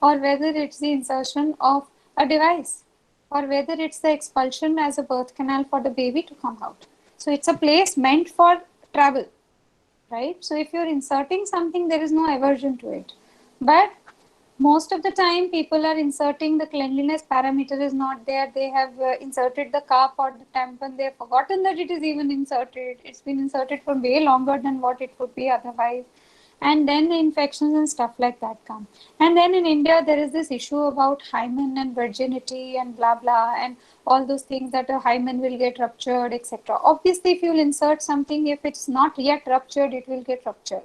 or whether it's the insertion of a device or whether it's the expulsion as a birth canal for the baby to come out. So it's a place meant for travel, right? So if you're inserting something, there is no aversion to it. But most of the time people are inserting, the cleanliness parameter is not there. They have inserted the cup or the tampon. They have forgotten that it is even inserted. It's been inserted for way longer than what it would be otherwise. And then the infections and stuff like that come. And then in India, there is this issue about hymen and virginity and blah, blah, and all those things that a hymen will get ruptured, etc. Obviously, if you'll insert something, if it's not yet ruptured, it will get ruptured.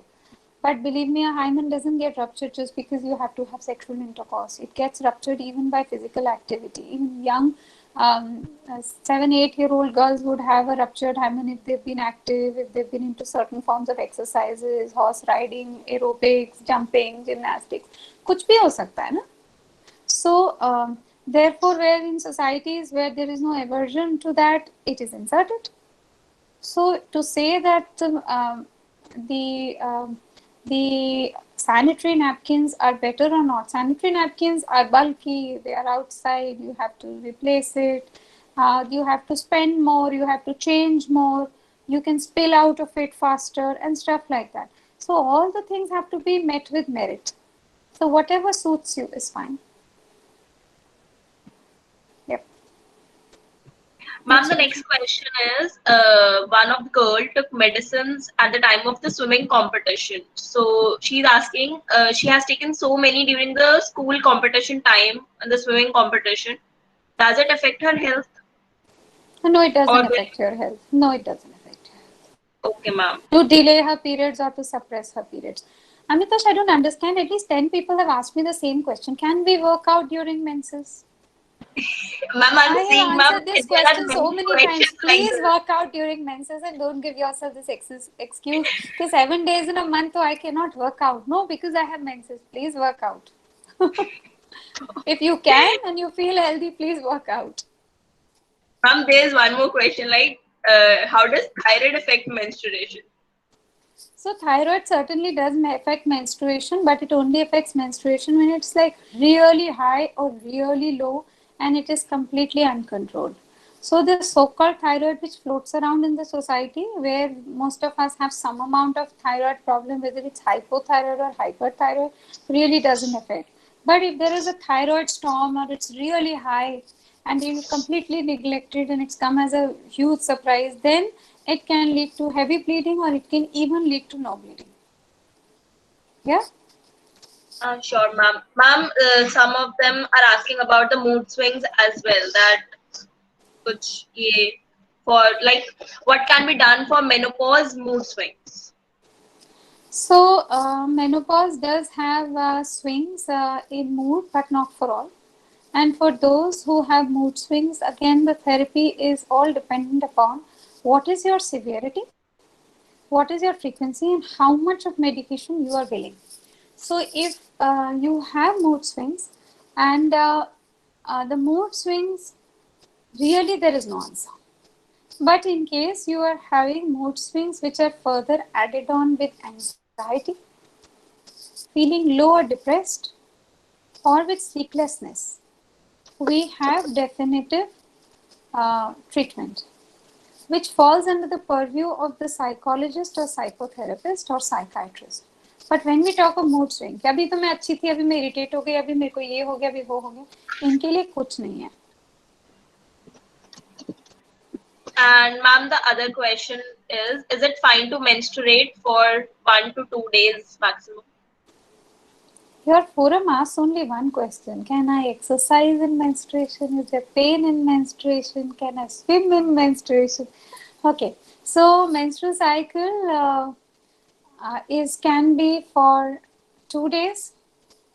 But believe me, a hymen doesn't get ruptured just because you have to have sexual intercourse. It gets ruptured even by physical activity. Even young 7-8-year-old girls would have a ruptured hymen if they've been active, if they've been into certain forms of exercises, horse riding, aerobics, jumping, gymnastics. कुछ भी हो सकता है ना? So therefore, where in societies where there is no aversion to that, it is inserted. So to say that the sanitary napkins are better or not. Sanitary napkins are bulky, they are outside, you have to replace it, you have to spend more, you have to change more, you can spill out of it faster and stuff like that. So all the things have to be met with merit. So whatever suits you is fine. Yep. Ma'am, the next question is, one of the girl took medicines at the time of the swimming competition. So she's asking, she has taken so many during the school competition time and the swimming competition. Does it affect her health? No, it doesn't Or affect your health. No, it doesn't affect your health. okay, ma'am. To delay her periods or to suppress her periods. Amitosh, I don't understand. At least 10 people have asked me the same question. Can we work out during menses? Ma'am, I'm I saying, have ma'am, answered this there are question so many many questions times. like Please this. work out during menses and don't give yourself this excuse. Okay, 7 days in a month, so I cannot work out. No, because I have menses. Please work out. If you can and you feel healthy, please work out. Ma'am, there's one more question, like, how does thyroid affect menstruation? So thyroid certainly does affect menstruation, but it only affects menstruation when it's like really high or really low and it is completely uncontrolled. So the so-called thyroid which floats around in the society, where most of us have some amount of thyroid problem, whether it's hypothyroid or hyperthyroid, really doesn't affect. But if there is a thyroid storm or it's really high and you completely neglected and it's come as a huge surprise, then it can lead to heavy bleeding or it can even lead to no bleeding. Yeah? Sure, ma'am. Ma'am, some of them are asking about the mood swings as well. That which for like what can be done for menopause mood swings? So, menopause does have swings in mood, but not for all. And for those who have mood swings, again, the therapy is all dependent upon what is your severity, what is your frequency, and how much of medication you are willing. So, if you have mood swings and the mood swings, really there is no answer. But in case you are having mood swings which are further added on with anxiety, feeling low or depressed, or with sleeplessness, we have definitive treatment which falls under the purview of the psychologist or psychotherapist or psychiatrist. But when we talk of mood swing, कि अभी तो मैं अच्छी थी, अभी मैं irritate हो गई, अभी मेरे को ये हो गया, अभी वो हो गया, इनके लिए कुछ नहीं है. And ma'am, the other question is it fine to menstruate for 1 to 2 days maximum? Your forum asks only one question. Can I exercise in menstruation? Is there pain in menstruation? Can I swim in menstruation? Okay. So menstrual cycle can be for 2 days.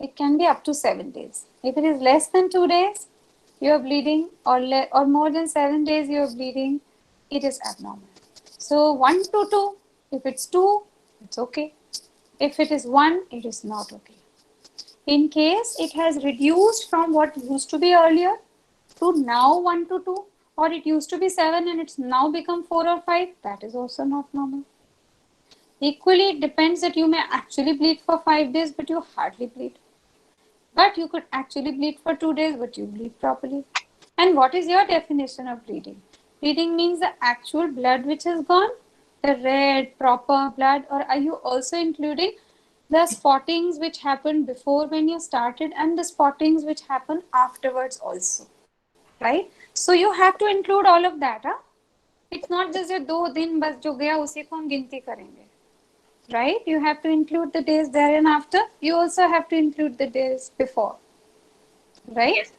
It can be up to 7 days. If it is less than 2 days, you are bleeding, or more than 7 days you are bleeding, it is abnormal. So 1 to 2, if it's 2, it's okay. If it is 1, it is not okay. In case it has reduced from what used to be earlier to now 1 to 2, or it used to be 7 and it's now become 4 or 5, that is also not normal. Equally, it depends that you may actually bleed for 5 days, but you hardly bleed. But you could actually bleed for 2 days, but you bleed properly. And what is your definition of bleeding? Bleeding means the actual blood which has gone, the red, proper blood, or are you also including the spottings which happened before when you started and the spottings which happen afterwards also, right? So you have to include all of that. It's not just your 2 दिन बस जो गया उसी को हम गिनती करेंगे, right? You have to include the days there and after. You also have to include the days before, right? Yes.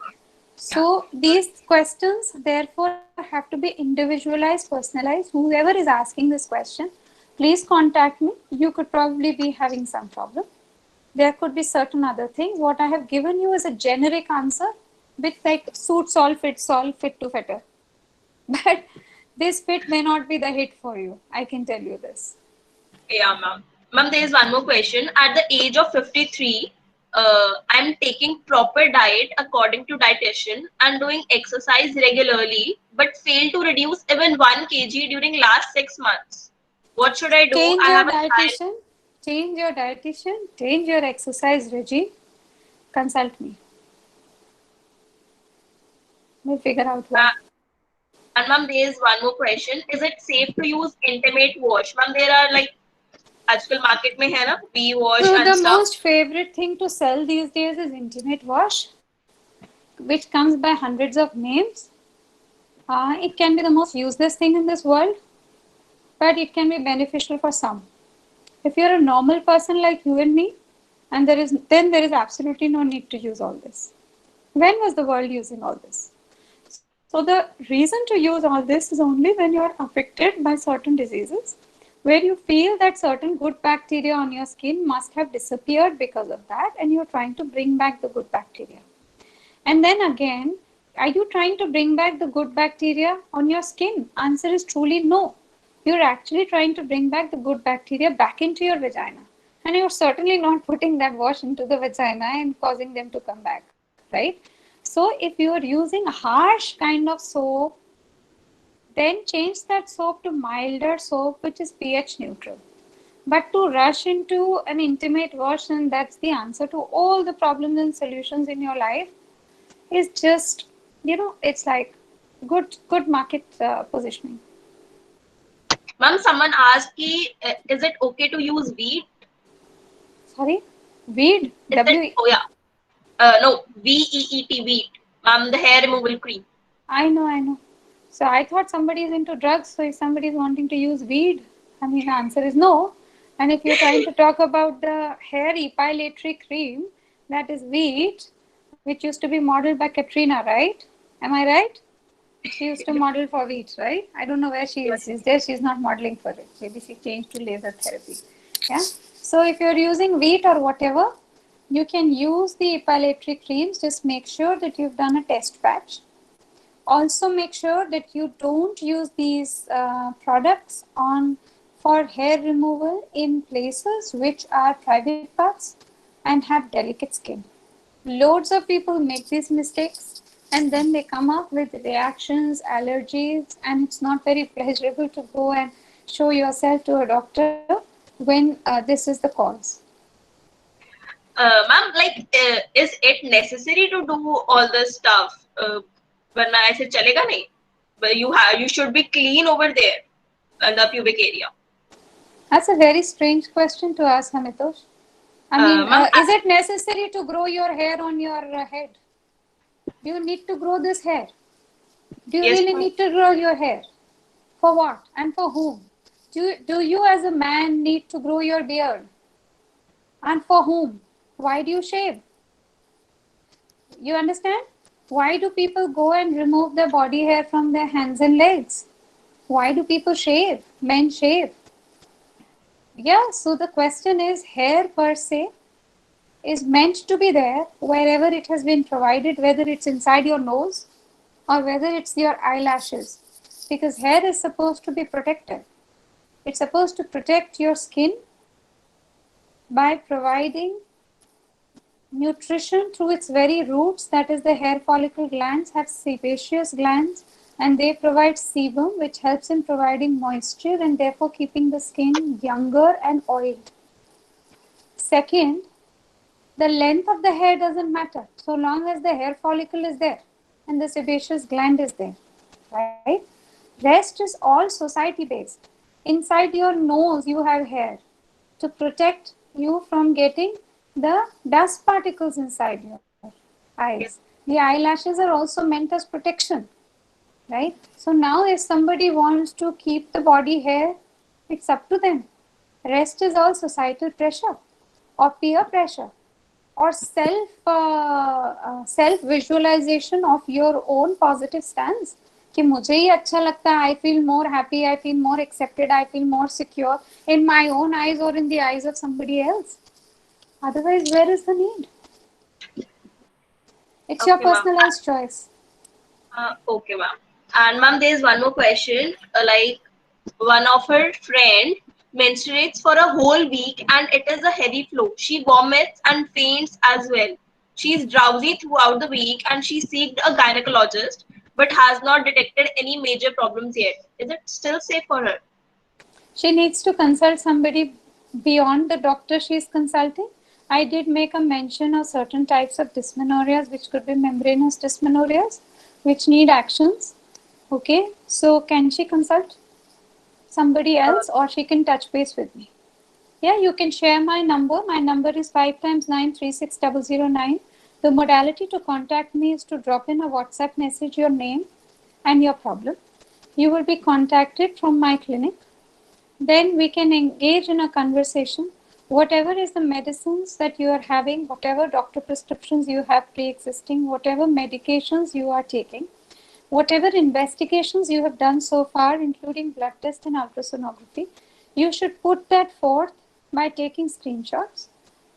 So these questions therefore have to be individualized, personalized. Whoever is asking this question, please contact me. You could probably be having some problem. There could be certain other things. What I have given you is a generic answer with like suits all, fits all, fit to fitter. But this fit may not be the hit for you. I can tell you this. Yeah, ma'am. Ma'am, there is one more question. At the age of 53, I'm taking proper diet according to dietitian and doing exercise regularly, but fail to reduce even 1 kg during last 6 months. What should I do? Change I your have a child. dietitian. change your dietitian, change your exercise regime, consult me. We'll figure out what. And ma'am, there is one more question. Is it safe to use intimate wash? Ma'am, there are like आजकल market में है ना we wash So and the stuff. most favorite thing to sell these days is intimate wash, which comes by hundreds of names. It can be the most useless thing in this world, but it can be beneficial for some. If you're a normal person like you and me, and there is absolutely no need to use all this. When was the world using all this? So the reason to use all this is only when you're affected by certain diseases, where you feel that certain good bacteria on your skin must have disappeared because of that, and you're trying to bring back the good bacteria. And then again, are you trying to bring back the good bacteria on your skin? Answer is truly no. You're actually trying to bring back the good bacteria back into your vagina. And you're certainly not putting that wash into the vagina and causing them to come back, right? So if you are using a harsh kind of soap, then change that soap to milder soap, which is pH neutral. But to rush into an intimate wash and that's the answer to all the problems and solutions in your life is just, it's like good market positioning. Ma'am, someone asked ki, is it okay to use wheat? Sorry? Weed? Oh yeah. No, VEET, wheat. Ma'am, the hair removal cream. I know. So I thought somebody is into drugs. So if somebody is wanting to use weed, I mean, the answer is no. And if you're trying to talk about the hair epilatory cream, that is wheat, which used to be modeled by Katrina, right? Am I right? She used to model for wheat, right? I don't know where she is. She's there. She's not modeling for it. Maybe she changed to laser therapy. Yeah. So if you're using wheat or whatever, you can use the epilatory creams. Just make sure that you've done a test batch. Also make sure that you don't use these products for hair removal in places which are private parts and have delicate skin. Loads of people make these mistakes and then they come up with reactions, allergies, and it's not very pleasurable to go and show yourself to a doctor when this is the cause. Ma'am, like, is it necessary to do all this stuff? When I said chalega nahi, but you should be clean over there in the pubic area. That's a very strange question to ask, Amitosh. I mean, is it necessary to grow your hair on your head? Do you need to grow this hair? Do you really need to grow your hair? For what and for whom? Do you as a man need to grow your beard? And for whom? Why do you shave? You understand? Why do people go and remove their body hair from their hands and legs? Why do people shave? Men shave. Yeah, so the question is, hair per se is meant to be there wherever it has been provided, whether it's inside your nose or whether it's your eyelashes, because hair is supposed to be protected. It's supposed to protect your skin by providing nutrition through its very roots. That is, the hair follicle glands have sebaceous glands and they provide sebum, which helps in providing moisture and therefore keeping the skin younger and oiled. Second, the length of the hair doesn't matter so long as the hair follicle is there and the sebaceous gland is there, right? Rest is all society based. Inside your nose you have hair to protect you from getting the dust particles inside your eyes. The eyelashes are also meant as protection, right? So now if somebody wants to keep the body hair, it's up to them. Rest is all societal pressure or peer pressure or self visualization of your own positive stance. कि मुझे ही अच्छा लगता है, I feel more happy, I feel more accepted, I feel more secure in my own eyes or in the eyes of somebody else. Otherwise, where is the need? It's your personalized choice. Okay, ma'am. And ma'am, there is one more question. Like, one of her friend menstruates for a whole week and it is a heavy flow. She vomits and faints as well. She is drowsy throughout the week and she seeked a gynecologist but has not detected any major problems yet. Is it still safe for her? She needs to consult somebody beyond the doctor she's consulting, I did make a mention of certain types of dysmenorias, which could be membranous dysmenorias, which need actions. Okay, so can she consult somebody else, or she can touch base with me? Yeah, you can share my number. My number is 5 times 9 36009. The modality to contact me is to drop in a WhatsApp message your name and your problem. You will be contacted from my clinic. Then we can engage in a conversation. Whatever is the medicines that you are having, whatever doctor prescriptions you have pre-existing, whatever medications you are taking, whatever investigations you have done so far, including blood test and ultrasonography, you should put that forth by taking screenshots.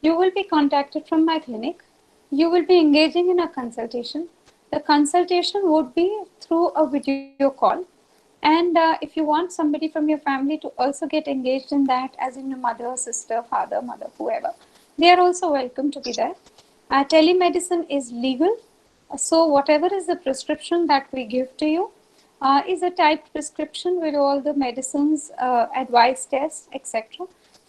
You will be contacted from my clinic. You will be engaging in a consultation. The consultation would be through a video call. And if you want somebody from your family to also get engaged in that, as in your mother, sister, father, mother, whoever, they are also welcome to be there. Telemedicine is legal. So whatever is the prescription that we give to you is a typed prescription with all the medicines, advice tests, etc.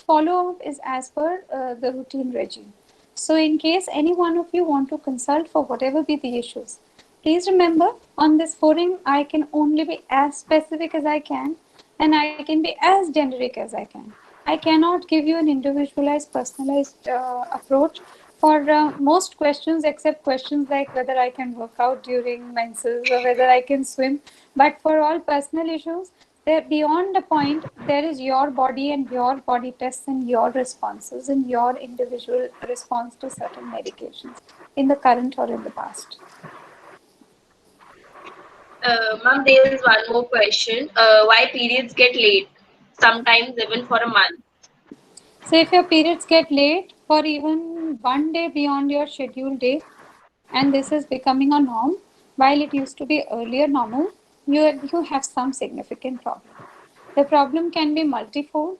Follow-up is as per the routine regime. So in case any one of you want to consult for whatever be the issues, please remember, on this forum, I can only be as specific as I can, and I can be as generic as I can. I cannot give you an individualized, personalized approach for most questions, except questions like whether I can work out during menses or whether I can swim. But for all personal issues, there beyond the point, there is your body and your body tests and your responses and your individual response to certain medications in the current or in the past. Ma'am, there is one more question. Why periods get late? Sometimes even for a month. So if your periods get late for even one day beyond your scheduled date, and this is becoming a norm, while it used to be earlier normal, you have some significant problem. The problem can be multifold.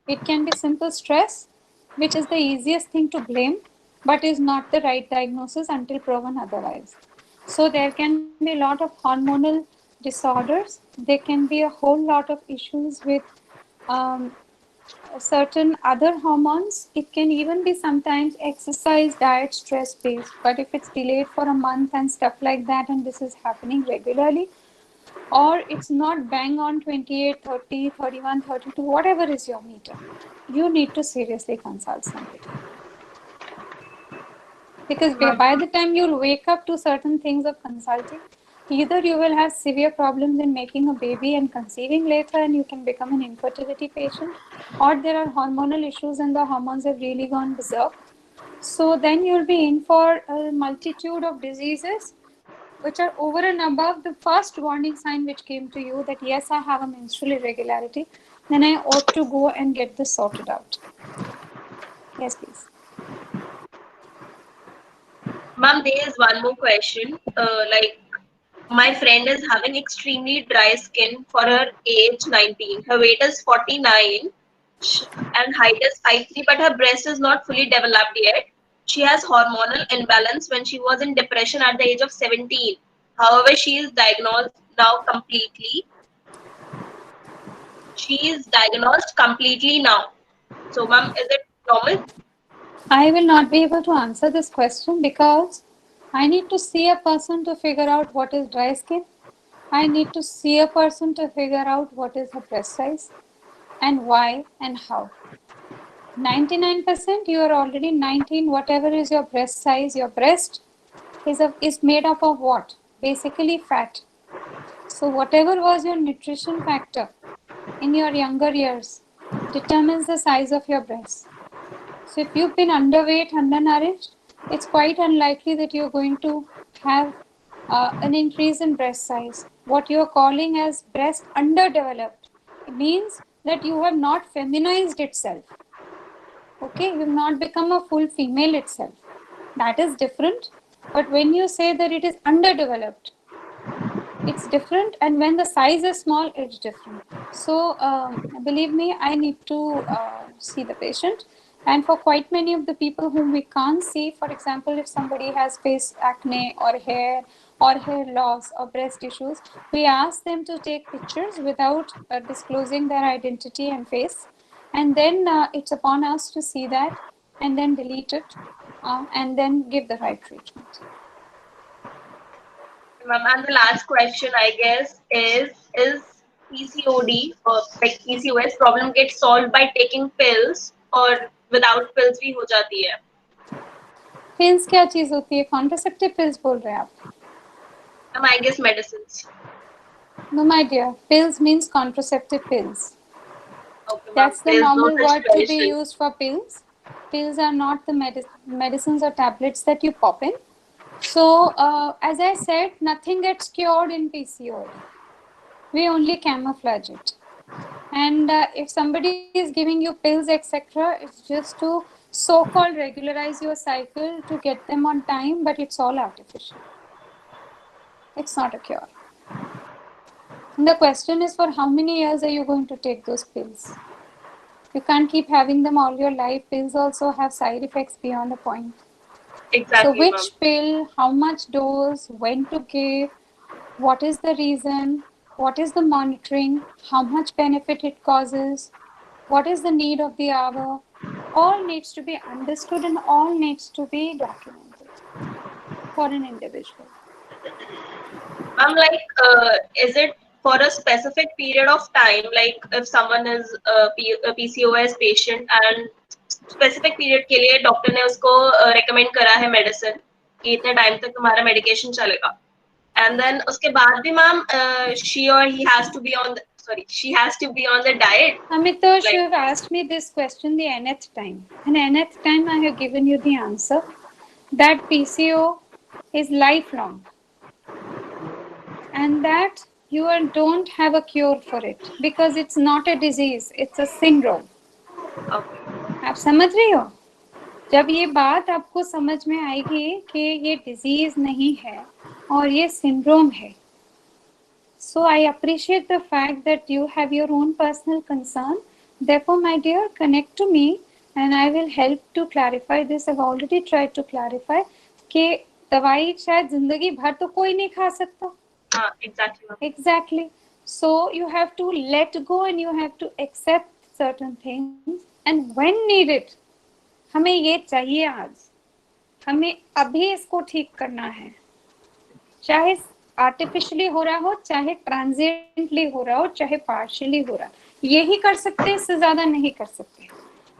It can be simple stress, which is the easiest thing to blame, but is not the right diagnosis until proven otherwise. So there can be a lot of hormonal disorders. There can be a whole lot of issues with um, certain other hormones. It can even be sometimes exercise, diet, stress based. But if it's delayed for a month and stuff like that, and this is happening regularly, or it's not bang on 28, 30, 31, 32, whatever is your meter, you need to seriously consult somebody. Because by the time you'll wake up to certain things of consulting, either you will have severe problems in making a baby and conceiving later and you can become an infertility patient, or there are hormonal issues and the hormones have really gone berserk. So then you'll be in for a multitude of diseases which are over and above the first warning sign which came to you that yes, I have a menstrual irregularity, then I ought to go and get this sorted out. Yes, please. Ma'am, there is one more question. My friend is having extremely dry skin for her age 19. Her weight is 49 and height is 5'3", but her breast is not fully developed yet. She has hormonal imbalance when she was in depression at the age of 17. However, she is diagnosed now completely. She is diagnosed completely now. So, ma'am, is it normal? I will not be able to answer this question because I need to see a person to figure out what is dry skin. I need to see a person to figure out what is her breast size and why and how. 99% you are already 19, whatever is your breast size, your breast is made up of what? Basically fat. So whatever was your nutrition factor in your younger years determines the size of your breast. So if you've been underweight, undernourished, it's quite unlikely that you're going to have an increase in breast size. What you're calling as breast underdeveloped means that you have not feminized itself. Okay, you've not become a full female itself. That is different. But when you say that it is underdeveloped, it's different, and when the size is small, it's different. So believe me, I need to see the patient. And for quite many of the people whom we can't see, for example, if somebody has face acne or hair loss or breast issues, we ask them to take pictures without disclosing their identity and face. and then it's upon us to see that and then delete it and then give the right treatment. Ma'am, and the last question, I guess, is PCOD or like PCOS problem gets solved by taking pills or without pills भी हो जाती है? Pills क्या चीज होती है? Contraceptive pills बोल रहे हैं आप? Ma'am, I guess medicines. No, my dear. Pills means contraceptive pills. Okay, ma'am. That's the There's no normal such word to be tradition. used for pills. Pills are not the medicines or tablets that you pop in. So, as I said, nothing gets cured in PCOD. We only camouflage it. And if somebody is giving you pills, etc., it's just to so-called regularize your cycle to get them on time, but it's all artificial. It's not a cure. And the question is, for how many years are you going to take those pills? You can't keep having them all your life. Pills also have side effects beyond a point. Exactly, So which ma'am. pill, how much dose, when to give, what is the reason, what is the monitoring, how much benefit it causes, what is the need of the hour, all needs to be understood and all needs to be documented for an individual. Ma'am, like, is it for a specific period of time? Like, if someone is a PCOS patient and specific period के लिए doctor ने उसको recommend करा है medicine कि इतने time तक तुम्हारा medication चलेगा, and then उसके बाद भी ma'am she or he has to be on the she has to be on the diet. Amitosh, Like- you have asked me this question the nth time. And nth time I have given you the answer that PCO is lifelong and that you don't have a cure for it because it's not a disease, it's a syndrome. Okay. आप समझ रही हो? जब ये बात आपको समझ में आएगी कि ये डिजीज नहीं है और ये सिंड्रोम है, so I appreciate the fact that you have your own personal concern. Therefore, my dear, connect to me and I will help to clarify this. I've already tried to clarify कि दवाई शायद जिंदगी भर तो कोई नहीं खा सकता. Exactly, ma'am. Exactly. So you have to let go and you have to accept certain things. And when needed, हमें ये चाहिए आज, हमें अभी इसको ठीक करना है, चाहे आर्टिफिशियली हो रहा हो, चाहे ट्रांजिएंटली हो रहा हो, चाहे पार्शियली हो रहा हो, यही कर सकते हैं, इससे ज्यादा नहीं कर सकते.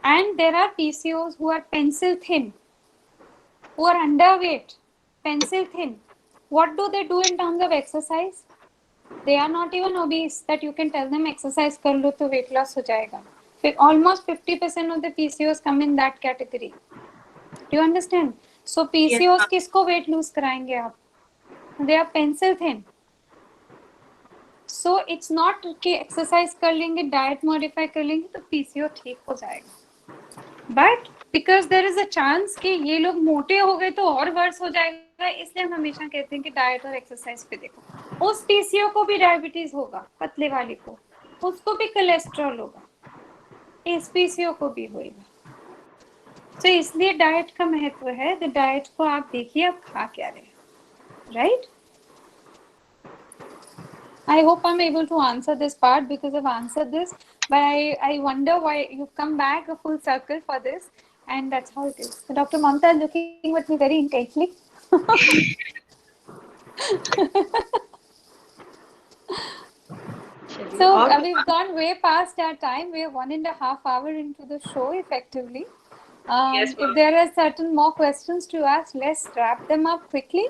And there are PCOs who are pencil thin, who are underweight, pencil thin. What do they do in terms of exercise? They are not even obese that you can tell them exercise कर लो तो weight loss हो जाएगा. Almost 50% of the PCOs come in that category. Do you understand? So PCOs किसको weight lose कराएंगे आप? They are pencil thin. So it's not कि exercise कर लेंगे, diet modify कर लेंगे तो PCO ठीक हो जाएगा. But because there is a chance कि ये लोग मोटे हो गए तो और वर्स हो जाएगा, इसलिए हम हमेशा कहते हैं कि डाइट और एक्सरसाइज पे देखो. उस पीसीओ को भी डायबिटीज होगा, पतले वाले को, उसको भी कोलेस्ट्रॉल होगा, इस पीसीओ को भी होगा. तो इसलिए डाइट का महत्व है. तो डाइट को आप देखिए आप खा क्या रहे हैं, right? I hope I'm able to answer this part because I've answered this, but I wonder why you've come back a full circle for this, and that's how it is. So Dr. Mamta is looking at me very intently. So we've gone way past our time. We're 1.5 hours into the show effectively. Yes, if there are certain more questions to ask, let's wrap them up quickly.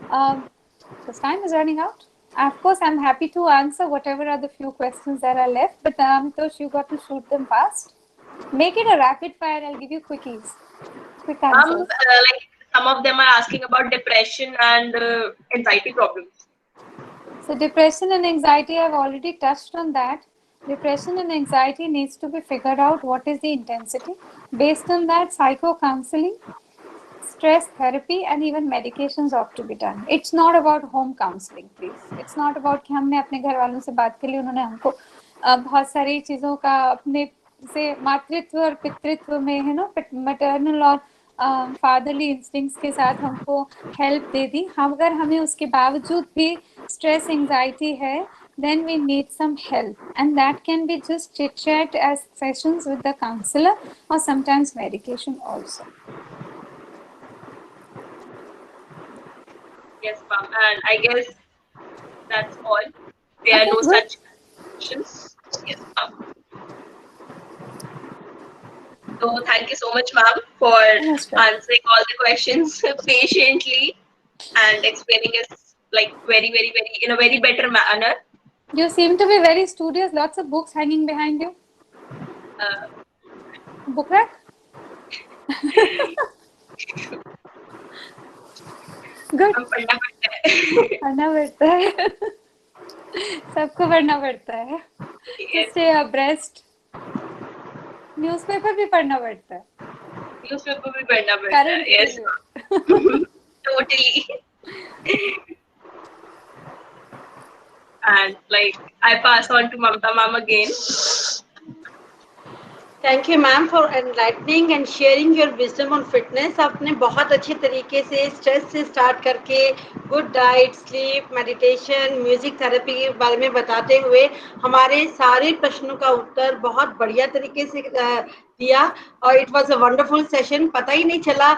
Because time is running out. Of course, I'm happy to answer whatever are the few questions that are left, but Amitosh, you got to shoot them fast. Make it a rapid fire. I'll give you quickies. Quick answers. Like some of them are asking about depression and anxiety problems. So depression and anxiety, I've already touched on that. Depression and anxiety needs to be figured out what is the intensity. Based on that, psycho-counseling, stress therapy and even medications ought to be done. It's not about home counseling, please. It's not about कि हमने अपने घर वालों से बात कर ली, उन्होंने हमको बहुत सारी चीज़ों का अपने से मातृत्व और पितृत्व में है ना, मैटरनल और फादरली इंस्टिंक्ट्स के साथ हमको हेल्प दे दी. हम अगर हमें उसके बावजूद भी स्ट्रेस एंजाइटी है then we need some help, and that can be just chit chat as sessions with the counselor, or sometimes medication also. Yes, ma'am. And I guess that's all. There are Okay, no good. such questions. Yes, ma'am. So thank you so much, ma'am, for Most welcome. answering all the questions patiently and explaining us like very, very, very in a very better manner. You seem to be very studious. Lots of books hanging behind you. Book rack? Good. हम पढ़ना पड़ता है. पढ़ना पड़ता है. सबको पढ़ना पड़ता है. To Yes. stay abreast. Newspaper भी पढ़ना पड़ता है. Newspaper भी पढ़ना पड़ता है. Current Yes, affair. totally. And like I pass on to Mamta ma'am again. Thank you ma'am for enlightening and sharing your wisdom on fitness. आपने बहुत अच्छे तरीके से स्ट्रेस से स्टार्ट करके good diet, sleep, meditation, music therapy के बारे में बताते हुए हमारे सारे प्रश्नों का उत्तर बहुत बढ़िया तरीके से दिया, और it was a wonderful session. पता ही नहीं चला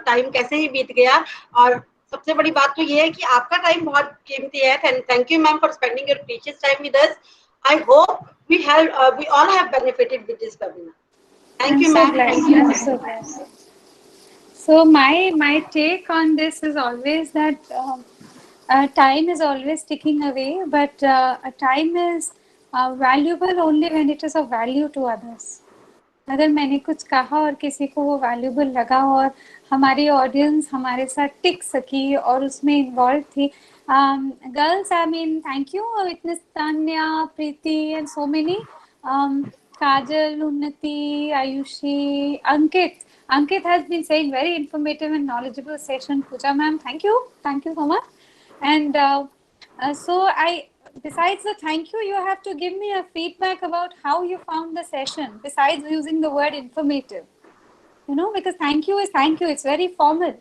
टाइम कैसे ही बीत गया. और सबसे बड़ी बात तो ये है कि आपका टाइम बहुत कीमती है. Thank you ma'am for spending your precious time with us. I hope we all have benefited with this webinar. Thank I'm you, so ma'am. glad. Thank you. I'm so glad. So my take on this is always that time is always ticking away, but time is valuable only when it is of value to others. अगर मैंने कुछ कहा और किसी को वो valuable लगा और हमारी ऑडियंस हमारे साथ टिक सकी और उसमें इन्वॉल्व थी. Girls, I mean thank you. Witness Tanya, Preeti and so many. Kajal, Unnati, Ayushi, Ankit has been saying very informative and knowledgeable session. Pooja ma'am, thank you so much. And so besides the thank you, you have to give me a feedback about how you found the session, besides using the word informative. Because thank you is thank you. It's very formal.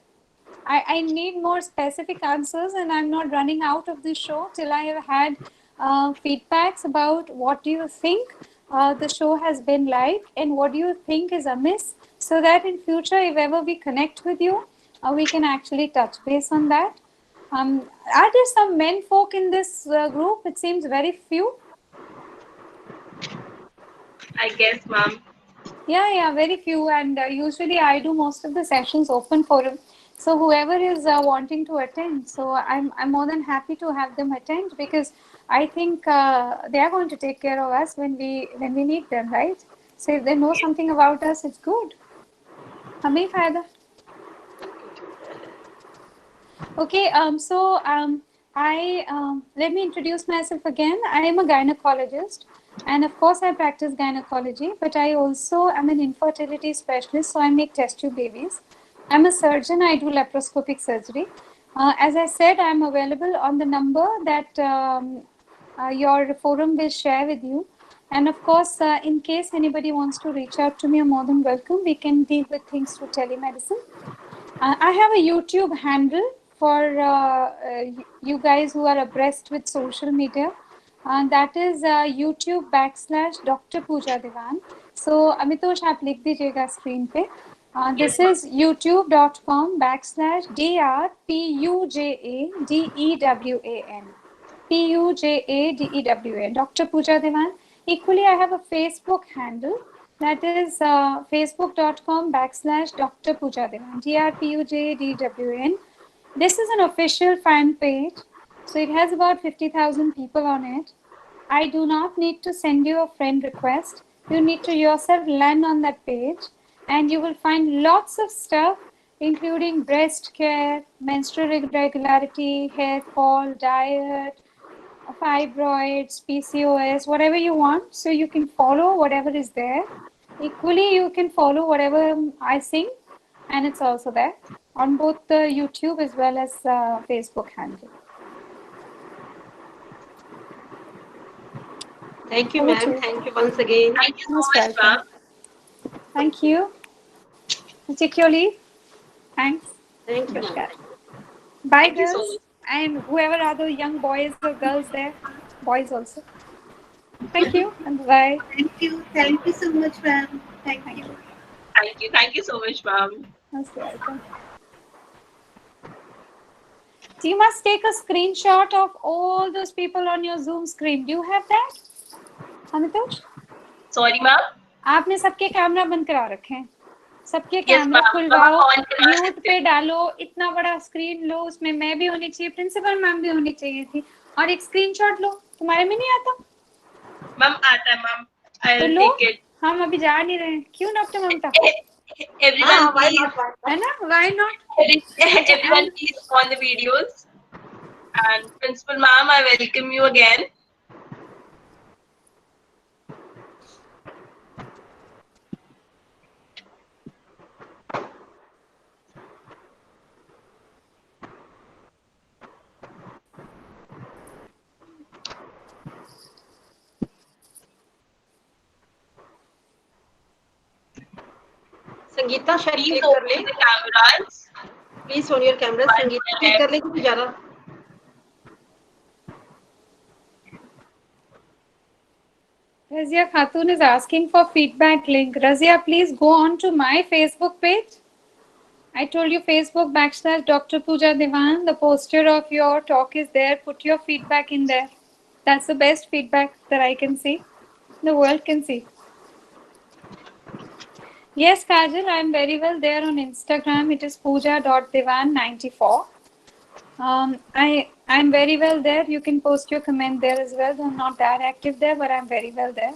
I need more specific answers, and I'm not running out of this show till I have had feedbacks about what do you think the show has been like and what do you think is amiss, so that in future, if ever we connect with you, we can actually touch base on that. Are there some men folk in this group? It seems very few. I guess, ma'am. Yeah, very few. And usually I do most of the sessions open forum. So whoever is wanting to attend, so I'm more than happy to have them attend, because I think they are going to take care of us when we need them, right? So if they know something about us, it's good. हमें फायदा. Okay, let me introduce myself again. I am a gynecologist, and of course I practice gynecology, but I also am an infertility specialist, so I make test tube babies. I'm a surgeon, I do laparoscopic surgery. As I said, I'm available on the number that your forum will share with you. And of course, in case anybody wants to reach out to me, I'm more than welcome. We can deal with things through telemedicine. I have a YouTube handle for you guys who are abreast with social media. That is YouTube / Dr. Pooja Dewan. So Amitosh, आप लिख दीजिएगा screen पे. This is youtube.com / DrPujaDewan. PUJADEWAN. Dr. Pooja Dewan. Equally, I have a Facebook handle. That is facebook.com / Dr. Pooja Dewan. DrPujaDewan. This is an official fan page. So it has about 50,000 people on it. I do not need to send you a friend request. You need to yourself land on that page, and you will find lots of stuff, including breast care, menstrual irregularity, hair fall, diet, fibroids, PCOS, whatever you want. So you can follow whatever is there. Equally, you can follow whatever I sing, and it's also there on both the YouTube as well as Facebook handle. Thank you, ma'am. Thank you once again. Thank you so Most much, ma'am. Thank you. Take your leave. Thanks. Thank you, ma'am. Bye, Thank you so girls. much. And whoever are the young boys or girls there, boys also. Thank you and bye. Thank you so much, ma'am. Thank you. Thank you so much, ma'am. Most welcome. So you must take a screenshot of all those people on your Zoom screen. Do you have that, Amitosh? Sorry, ma'am. आपने सबके camera बंद करा रखे हैं, सबके Yes, camera ma'am. खुलवाओ, on करा mute पे डालो, इतना बड़ा स्क्रीन लो, उसमें मैं भी होनी चाहिए, प्रिंसिपल मैम भी होनी चाहिए थी, और एक स्क्रीनशॉट लो. तुम्हारे में नहीं आता? Ma'am, आता है, ma'am. तो I'll लो, take it. हम अभी जा नहीं रहे हैं. क्यों doctor Mamta? Everyone, why please. not? Why not? है ना? Why not? Everyone, please on the videos. And Principal Ma'am, I welcome you again. Sangeeta शायद Please क्लिक कर ले. open the cameras. Please on your camera. Sangeeta click कर ले कि जरा. Razia Khatun is asking for feedback link. Razia, please go on to my Facebook page. I told you Facebook / Dr. Pooja Devan. The poster of your talk is there. Put your feedback in there. That's the best feedback that I can see. The world can see. Yes, Kajal, I'm very well there on Instagram. It is pooja.devan94. I'm very well there. You can post your comment there as well. I'm not that active there, but I'm very well there.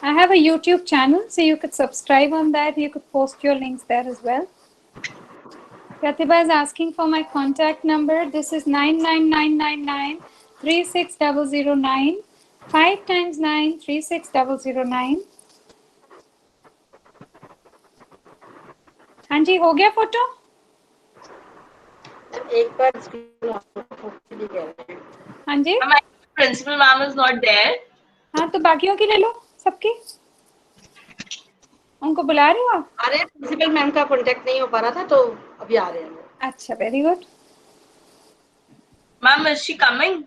I have a YouTube channel, so you could subscribe on that. You could post your links there as well. Pratibha is asking for my contact number. This is 99999 36009. 5 times 9 36009. हाँ जी, हो गया photo? एक बार screen on कह रहे हैं. हाँ जी. Ma'am, Principal Ma'am is not there. हाँ, तो बाकियों की ले लो, सबकी. उनको बुला रहे हो आप? अरे प्रिंसिपल मैम का कांटेक्ट नहीं हो पा रहा था तो अभी आ रहे हैं. अच्छा, very good. Ma'am, is she coming?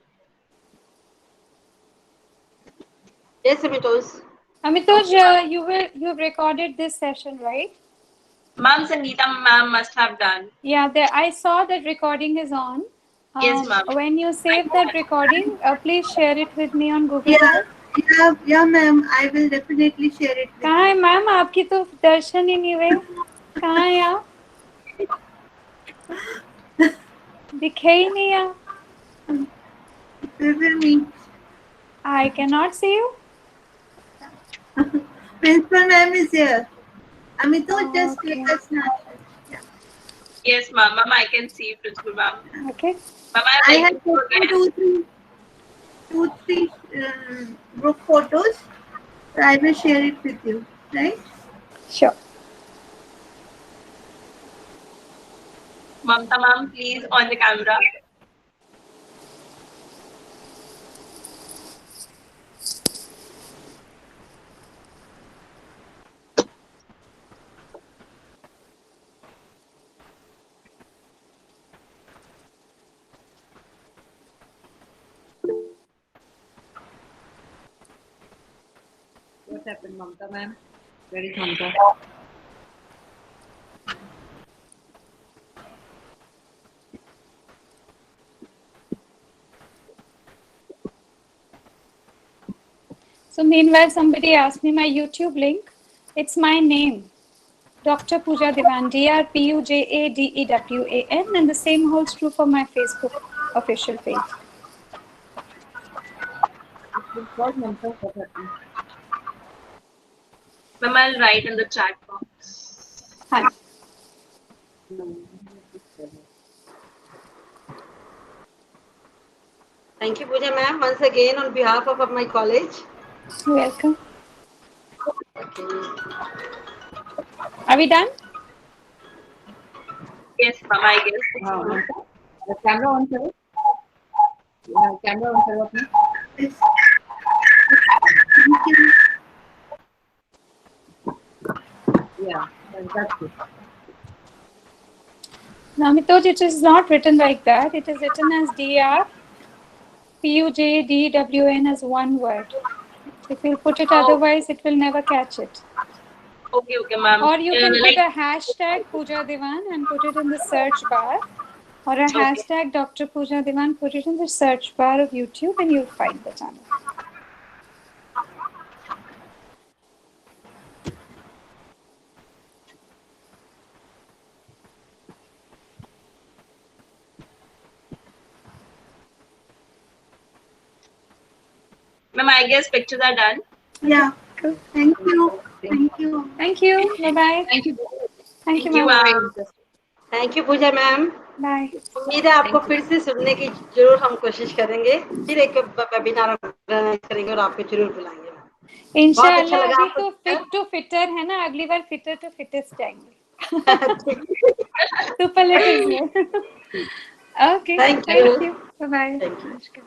Yes, Amitosh. Amitosh, you've recorded this session, right? Ma'am, Sangeeta Ma'am must have done. Yeah, I saw that recording is on. Yes, ma'am. When you save that recording, please share it with me on Google Drive. Yeah, ma'am. I will definitely share it. कहाँ है ma'am? आपकी तो दर्शन ही नहीं हुए. कहाँ है आप? दिखे ही नहीं आप. We will meet. I cannot see you. Principal ma'am is here. Amitosh, just Okay. take a snapshot. Yes, ma'am. Ma'am, I can see Principal Ma'am. Okay. Ma'am, I I have taken two, three group photos. So I will share it with you, right? Sure. Mamta Ma'am, please on the camera. What happened, Mamta ma'am? Where is Mamta? So meanwhile, somebody asked me my YouTube link. It's my name, Dr. Pooja Devan, DrPujaDewan, and the same holds true for my Facebook official page. What Mamta? What happened? Ma'am, I'll write in the chat box. Hi. Thank you, Pooja ma'am, once again on behalf of my college. You're welcome. Okay. Are we done? Yes, ma'am, I guess. Mamta? The camera on करो. Camera on करो अपनी. Yes. Yeah, that's good. Namitoji, it is not written like that. It is written as DR. PUJDWN as one word. If you put it otherwise, it will never catch it. Okay, okay, ma'am. Or you can Like, put a hashtag Pooja Diwan and put it in the search bar. Or a Okay. hashtag Dr. Pooja Diwan, put it in the search bar of YouTube and you'll find the channel. ma'am, I guess pictures are done. Yeah. Cool. Thank you. Thank you. Thank you. Bye-bye. Thank you. Thank you, Thank you, ma'am. Very ma'am. interesting. Thank you Pooja ma'am. Bye. उम्मीद है आपको फिर से सुनने की जरूर हम कोशिश करेंगे, फिर एक वेबिनार ऑर्गेनाइज करेंगे और आपको जरूर बुलाएंगे। बहुत अच्छा इंशाल्लाह लगा अभी आपको तो फिट टू फिटर है ना, अगली बार फिटर टू फिटेस्ट जाएंगे। सुपरलेटिव्स में। Okay, Thank thank you. You, bye bye. Thank you. नमस्कार।